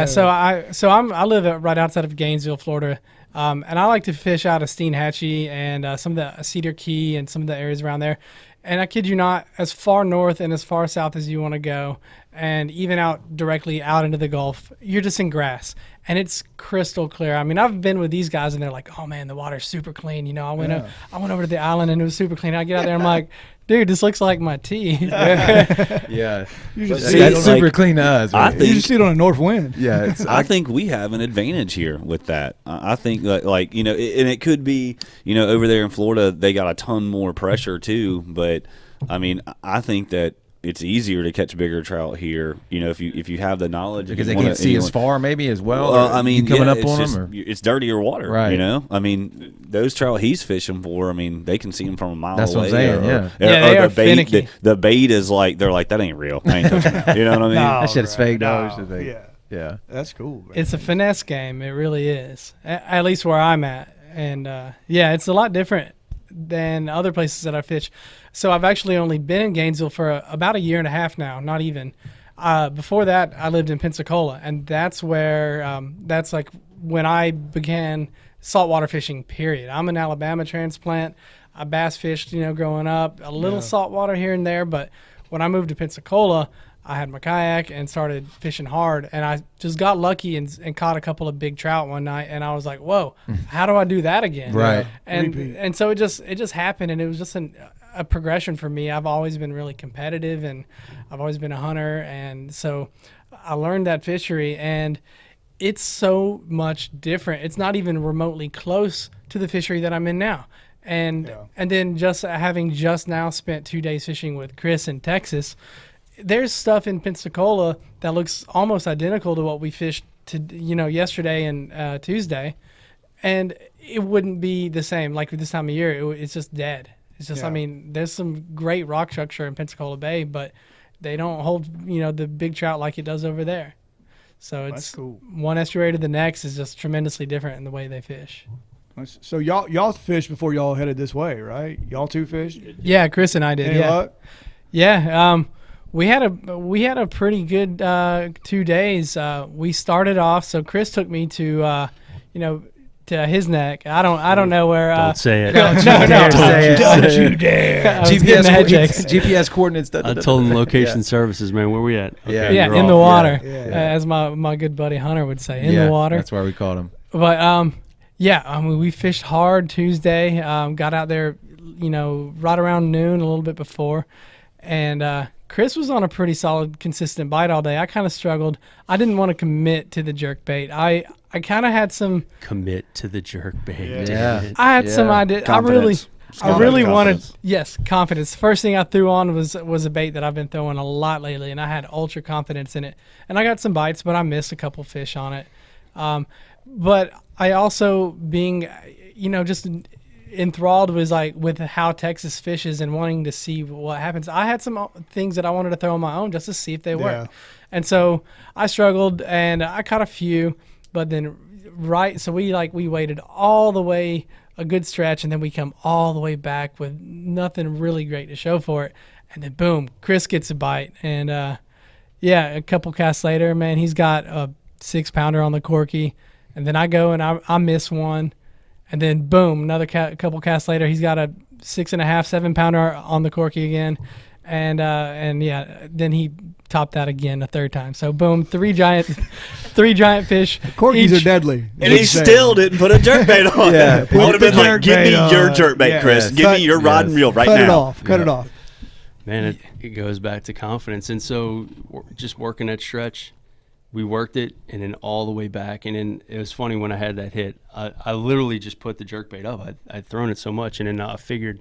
So I live right outside of Gainesville, Florida, and I like to fish out of Steenhatchee and some of the Cedar Key and some of the areas around there. And I kid you not, as far north and as far south as you want to go, and even out directly out into the Gulf, you're just in grass, and it's crystal clear. I mean, I've been with these guys, and they're like, "Oh man, the water's super clean." I went over to the island, and it was super clean. I get out there, I'm like, "Dude, this looks like my tea." Yeah, you just that's super clean to us. Right? You just see it on a north wind. Yeah, I think we have an advantage here with that. I think like and it could be over there in Florida they got a ton more pressure too. But I mean, I think that it's easier to catch bigger trout here, if you have the knowledge, because they can't see as far maybe as well. I mean, coming up on them, it's dirtier water, right? I mean, those trout he's fishing for, I mean, they can see them from a mile away. That's what I'm saying. They are finicky. The bait is like, they're like, that ain't real. I ain't touching that. You know what I mean? That shit's fake, dog. Yeah, that's cool. Man. It's a finesse game. It really is. At least where I'm at, and it's a lot different than other places that I fish. So I've actually only been in Gainesville for about a year and a half now, not even. Before that, I lived in Pensacola, and that's where that's like when I began saltwater fishing, period. I'm an Alabama transplant. I bass fished, growing up, a little saltwater here and there, but when I moved to Pensacola, I had my kayak and started fishing hard, and I just got lucky and caught a couple of big trout one night, and I was like, "Whoa, how do I do that again?" Right. And so it just happened, and it was just a progression for me. I've always been really competitive, and I've always been a hunter, and so I learned that fishery, and it's so much different. It's not even remotely close to the fishery that I'm in now. And then just having just now spent 2 days fishing with Chris in Texas, there's stuff in Pensacola that looks almost identical to what we fished yesterday and Tuesday, and it wouldn't be the same. Like this time of year, it's just dead. It's just, I mean, there's some great rock structure in Pensacola Bay, but they don't hold, the big trout like it does over there. So That's it's cool. one estuary to the next is just tremendously different in the way they fish. So y'all fished before y'all headed this way, right? Y'all two fished? Yeah, Chris and I did. Any Yeah, luck? yeah. We had a pretty good 2 days. We started off. So Chris took me to to his neck. I don't know where. Don't say it. No, Don't say it. Don't you dare. I was getting the head shakes. GPS coordinates. I told him location services, man. Where we at? Yeah. Yeah, you're in off. the water, Yeah. as my good buddy Hunter would say, in the water. That's why we called him. But we fished hard Tuesday. Got out there, right around noon, a little bit before, and Chris was on a pretty solid, consistent bite all day. I kind of struggled. I didn't want to commit to the jerk bait. I kind of had some. Commit to the jerk bait. Yeah. I had some idea. Confidence. I really wanted. Confidence. Yes, confidence. First thing I threw on was a bait that I've been throwing a lot lately, and I had ultra confidence in it. And I got some bites, but I missed a couple fish on it. But I also being, just enthralled with how Texas fishes and wanting to see what happens. I had some things that I wanted to throw on my own just to see if they work. And so I struggled and I caught a few, but then so we waited all the way a good stretch and then we come all the way back with nothing really great to show for it. And then boom, Chris gets a bite and a couple casts later, man, he's got a 6-pounder on the Corky. And then I go and I miss one. And then boom, another couple casts later, he's got a 6.5, 7-pounder on the Corky again. And then he topped that again a third time. So boom, three giant fish. Corkies are deadly. And he still didn't put a jerkbait on. Yeah. I would have been like, give me jerkbait your on. jerkbait, Yeah. Chris. Yes. Give me your rod and reel right Cut now. it off. Cut it off. Man, it goes back to confidence. And so just working that stretch, we worked it and then all the way back. And then it was funny when I had that hit, I literally just put the jerkbait up. I'd thrown it so much. And then I figured,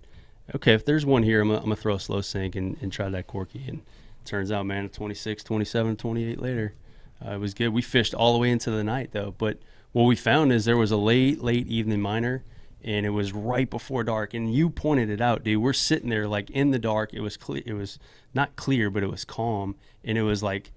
okay, if there's one here, I'm going to throw a slow sink and try that Corky. And it turns out, man, 26, 27, 28 later, it was good. We fished all the way into the night, though. But what we found is there was a late evening minor, and it was right before dark. And you pointed it out, dude. We're sitting there, like, in the dark. It was clear. It was not clear, but it was calm. And it was, like,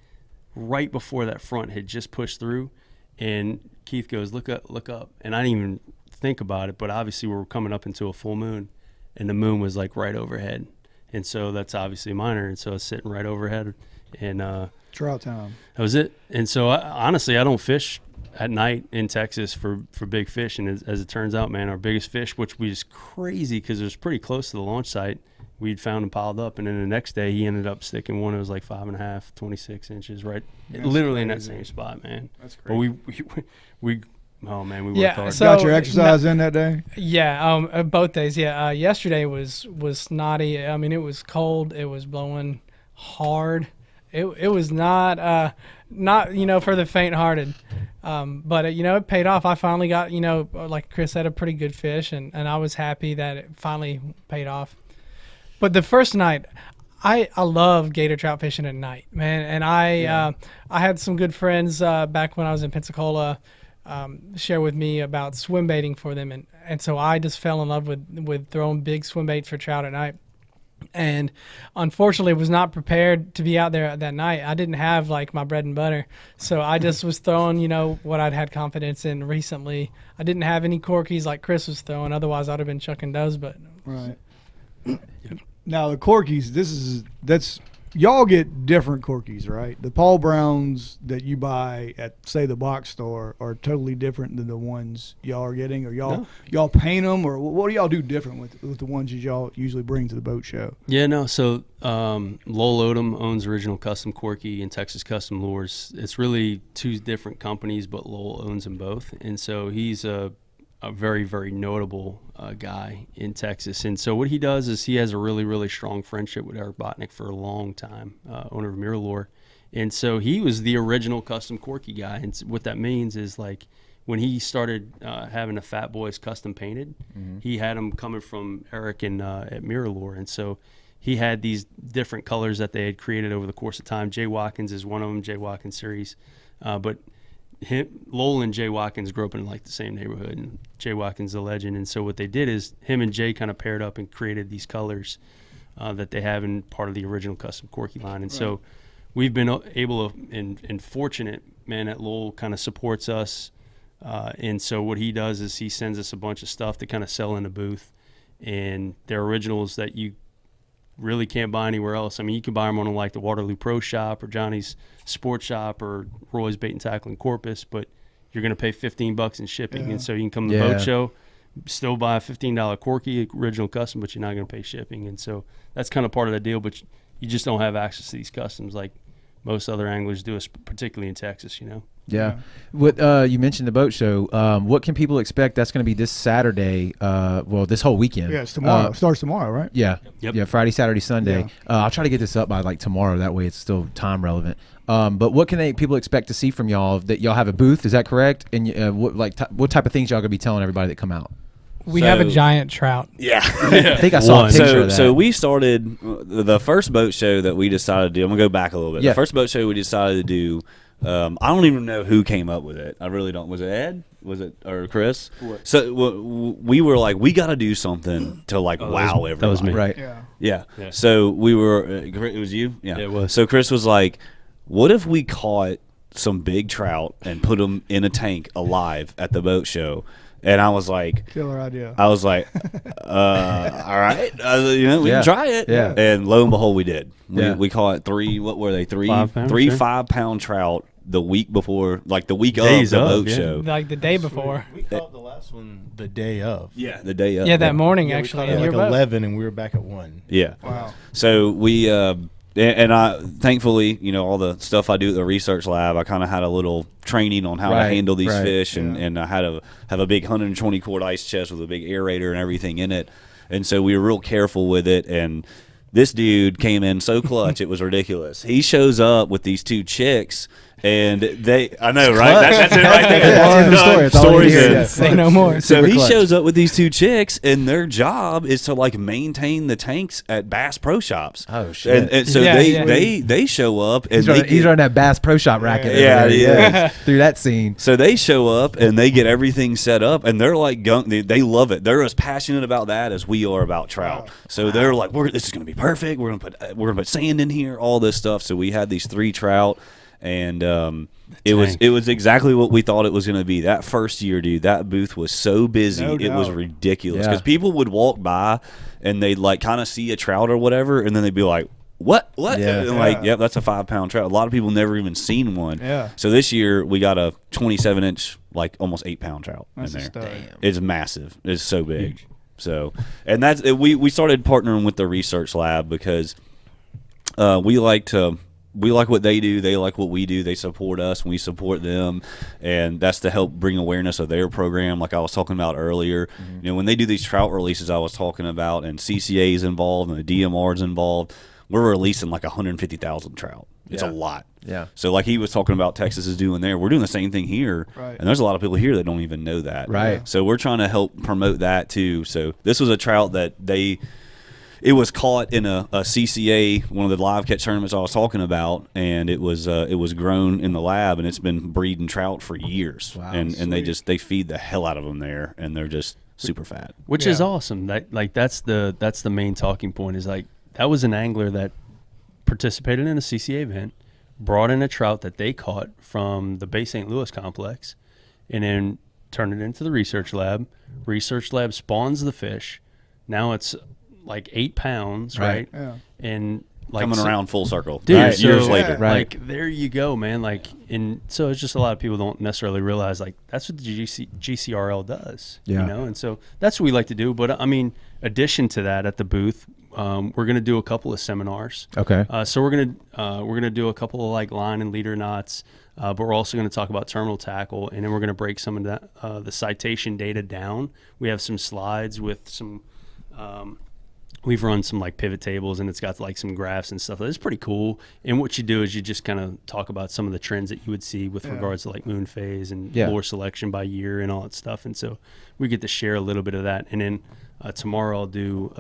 right before that front had just pushed through. And Keith goes, look up. And I didn't even think about it, but obviously we were coming up into a full moon, and the moon was, like, right overhead. And so that's obviously minor. And so it's sitting right overhead. And Trout time. that was it. And so honestly, I don't fish at night in Texas for big fish. And as it turns out, man, our biggest fish, which was crazy because it was pretty close to the launch site, we'd found him piled up. And then the next day he ended up sticking one that was like 5.5, 26 inches, right? That's literally in that crazy. same spot, man. That's But we oh man, we worked Yeah, hard. so- Got your exercise in that day? Yeah, both days. Yeah, yesterday was snotty. I mean, it was cold. It was blowing hard. It was not for the faint-hearted. But it paid off. I finally got like Chris said, a pretty good fish, and I was happy that it finally paid off. But the first night, I love gator trout fishing at night, man. And I had some good friends back when I was in Pensacola share with me about swim baiting for them, and so I just fell in love with throwing big swim baits for trout at night. And unfortunately was not prepared to be out there that night. I didn't have like my bread and butter. So I just was throwing, what I'd had confidence in recently. I didn't have any Corkies like Chris was throwing. Otherwise I'd have been chucking those, but Right. Now the Corkies, that's y'all get different Corkies, right? The Paul Browns that you buy at say the box store are totally different than the ones y'all are getting, or y'all paint them, or what do y'all do different with the ones that y'all usually bring to the boat show? Yeah, no. So Lowell Odom owns Original Custom Corky and Texas Custom Lures. It's really two different companies, but Lowell owns them both. And so he's a very, very notable guy in Texas. And so what he does is he has a really, really strong friendship with Eric Botnick for a long time, owner of Mirror. And so he was the original custom Corky guy. And what that means is, like, when he started having the Fat Boys custom painted, he had them coming from Eric and at Mirror. And so he had these different colors that they had created over the course of time. Jay Watkins is one of them, Jay Watkins series. But Lowell and Jay Watkins grew up in like the same neighborhood, and Jay Watkins is a legend. And so what they did is him and Jay kind of paired up and created these colors that they have in part of the original custom Corky line. And so we've been able to, and fortunate, man, that Lowell kind of supports us. And so what he does is he sends us a bunch of stuff to kind of sell in the booth. And they're originals that you really can't buy anywhere else. I mean, you can buy them on like the Waterloo Pro Shop or Johnny's Sports Shop or Roy's Bait and Tackle in Corpus, but you're going to pay $15 in shipping. Yeah. And so you can come to the boat show, still buy a $15 Corky original custom, but you're not going to pay shipping. And so that's kind of part of the deal, but you just don't have access to these customs like most other anglers do, particularly in Texas, you know? Yeah. What you mentioned the boat show. What can people expect? That's going to be this Saturday. Well, this whole weekend. Yeah, it's tomorrow. It starts tomorrow, right? Yeah. Yep. Yeah. Friday, Saturday, Sunday. Yeah. I'll try to get this up by like tomorrow. That way, it's still time relevant. But what can people expect to see from y'all? That y'all have a booth? Is that correct? And what type of things y'all gonna be telling everybody that come out? We have a giant trout. Yeah. I think I saw a picture of that. So we started the first boat show that we decided to do. I'm gonna go back a little bit. Yeah. The first boat show we decided to do. I don't even know who came up with it. I really don't. Was it Ed? Was it or Chris? What? So we were like, we got to do something to like wow everybody. That was me. Right. Yeah. Yeah. So we were. It was you. Yeah. It was. So Chris was like, "What if we caught some big trout and put them in a tank alive at the boat show?" And I was like, Killer idea. all right, we can try it. Yeah. And lo and behold, we did. Yeah. We caught three. What were they? 5 pounds, three sure. 5-pound trout the week before, like the week Days of the of, boat yeah. show. Like the day before. We caught the last one the day of. Yeah, the day of. Yeah, that morning Yeah, we actually caught in at your like boat. 11, and we were back at 1. Yeah. Wow. So we and I thankfully, all the stuff I do at the research lab, I kind of had a little training on how to handle these fish, and I had have a big 120 quart ice chest with a big aerator and everything in it, and so we were real careful with it. And this dude came in so clutch, it was ridiculous. He shows up with these 2 chicks. And I know, right? That's it right there. That's the end of the story. That's all I need to hear. Say no more. So Super he clutch. shows up with these 2 chicks, and their job is to like maintain the tanks at Bass Pro Shops. Oh, shit. And so Yeah, they show up and He's running that Bass Pro Shop racket. Yeah, over there. yeah. Through that scene. So they show up and they get everything set up, and they're like they love it. They're as passionate about that as we are about trout. So they're like, this is going to be perfect. We're gonna put sand in here, all this stuff. So we had these 3 trout. And it was exactly what we thought it was going to be. That first year, dude, that booth was so busy. No it was doubt. ridiculous Yeah. because people would walk by and they'd like kind of see a trout or whatever, and then they'd be like, what? Yeah. And like, yep, that's a 5-pound trout. A lot of people never even seen one. Yeah. So this year we got a 27-inch, like almost 8-pound trout That's a in there. stud. It's massive. It's so big. So, and that's we started partnering with the research lab because we like what they do. They like what we do. They support us, and we support them, and that's to help bring awareness of their program. Like I was talking about earlier, when they do these trout releases, I was talking about, and CCA is involved, and the DMR is involved. We're releasing like 150,000 trout. It's a lot. Yeah. So like he was talking about Texas is doing there, we're doing the same thing here, Right. and there's a lot of people here that don't even know that. Right. So we're trying to help promote that too. So this was a trout that it was caught in a CCA, one of the live catch tournaments I was talking about, and it was grown in the lab, and it's been breeding trout for years. Wow, and they feed the hell out of them there, and they're just super fat. Which is awesome. That's the main talking point is like that was an angler that participated in a CCA event, brought in a trout that they caught from the Bay St. Louis complex, and then turned it into the research lab. Research lab spawns the fish. Now it's like 8 pounds, right? Yeah. And like Coming around full circle, dude, Right. years so, later. Right. Like there you go, man. Like, and so it's just a lot of people don't necessarily realize like that's what the GCRL does, Yeah. you know. And so that's what we like to do. But I mean, addition to that, at the booth, we're gonna do a couple of seminars. Okay. So we're gonna do a couple of like line and leader knots, but we're also gonna talk about terminal tackle, and then we're gonna break some of that the citation data down. We have some slides with some. We've run some like pivot tables, and it's got like some graphs and stuff. It's pretty cool. And what you do is you just kind of talk about some of the trends that you would see with regards to like moon phase and lure selection by year and all that stuff. And so we get to share a little bit of that. And then tomorrow I'll do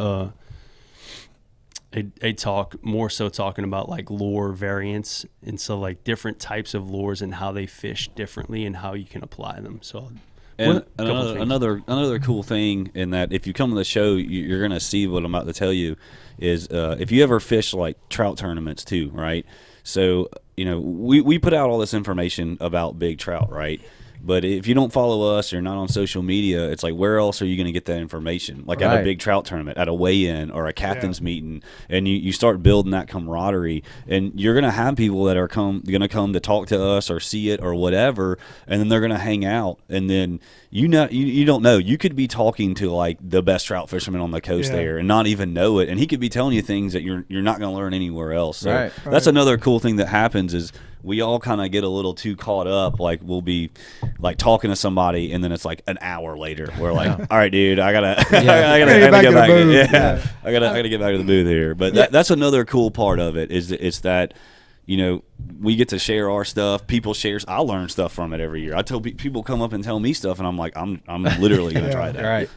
a talk more so talking about like lure variants, and so like different types of lures and how they fish differently and how you can apply them. So I'll And another cool thing in that, if you come to the show, you're going to see what I'm about to tell you is if you ever fish like trout tournaments too, right? So, we put out all this information about big trout, right? But if you don't follow us, you're not on social media, it's like, where else are you going to get that information? Like at a big trout tournament, at a weigh-in, or a captain's meeting, and you start building that camaraderie, and you're going to have people that are going to come to talk to us or see it or whatever, and then they're going to hang out, and then you don't know. You could be talking to like the best trout fisherman on the coast there and not even know it, and he could be telling you things that you're not going to learn anywhere else. So that's another cool thing that happens is we all kind of get a little too caught up. Like we'll be like talking to somebody, and then it's like an hour later. We're like, all right, dude, I gotta get back. I gotta get back to the booth here. But that's another cool part of it is it's that we get to share our stuff. People share. I learn stuff from it every year. I tell people come up and tell me stuff, and I'm like, I'm literally gonna try that. Right.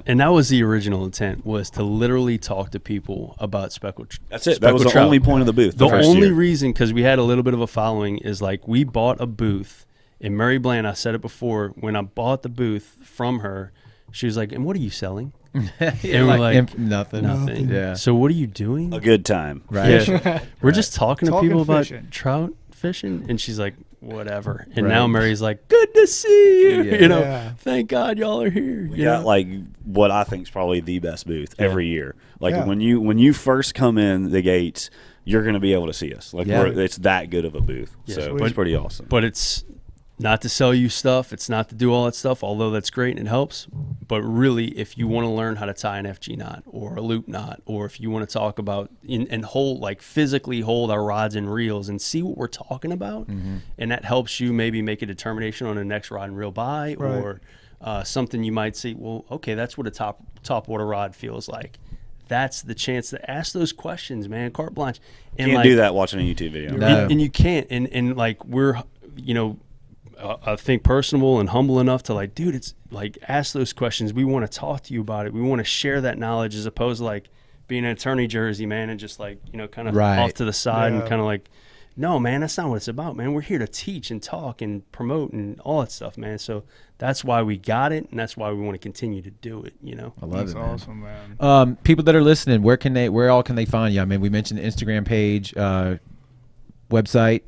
And that was the original intent, was to literally talk to people about speckled. That's it. That was the only point of the booth. The only reason, because we had a little bit of a following, is like we bought a booth. And Mary Bland, I said it before, when I bought the booth from her, she was like, "And what are you selling?" And we're like, nothing. Yeah. So what are you doing? A good time. Right. Yeah. We're just talking to people about fishing. trout fishing, and she's like, whatever. And now Mary's like, good to see you. Yeah. Thank God y'all are here. We got like what I think is probably the best booth every year. Like when you first come in the gates, you're going to be able to see us. Like it's that good of a booth. So it's pretty awesome. But it's not to sell you stuff. It's not to do all that stuff, although that's great and it helps. But really, if you want to learn how to tie an FG knot or a loop knot, or if you want to talk about and hold, like physically hold our rods and reels and see what we're talking about, and that helps you maybe make a determination on the next rod and reel buy, or something you might see, well, okay, that's what a top water rod feels like. That's the chance to ask those questions, man. Carte blanche. And can't do that watching a YouTube video. No. And you can't. And like we're, I think personable and humble enough to like, dude, it's like, ask those questions. We want to talk to you about it. We want to share that knowledge, as opposed to like being an attorney jersey, man, and just like, kind of off to the side and kind of like, no, man, that's not what it's about, man. We're here to teach and talk and promote and all that stuff, man. So that's why we got it, and that's why we want to continue to do it, I love it, man. Awesome, man. People that are listening, where all can they find you? I mean, we mentioned the Instagram page, website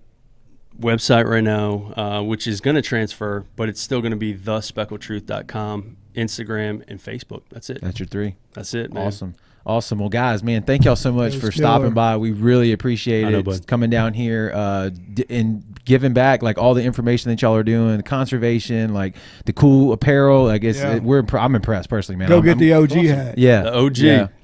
right now, which is going to transfer, but it's still going to be theSpeckledTruth.com, Instagram, and Facebook. That's it. That's your three. That's it, man. Awesome. Well, guys, man, thank y'all so much for stopping by. We really appreciate it. Coming down here and giving back like all the information that y'all are doing, the conservation, like the cool apparel. I guess I'm impressed personally, man. Go get the OG hat. Yeah, the OG.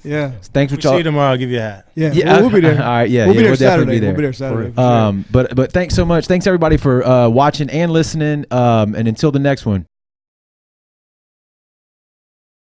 Yeah. Thanks for y'all. See you tomorrow. I'll give you a hat. Yeah. We'll be there. All right. Yeah. We'll be there we'll Saturday. definitely be there. We'll be there Saturday. For sure. But thanks so much. Thanks everybody for watching and listening. And until the next one.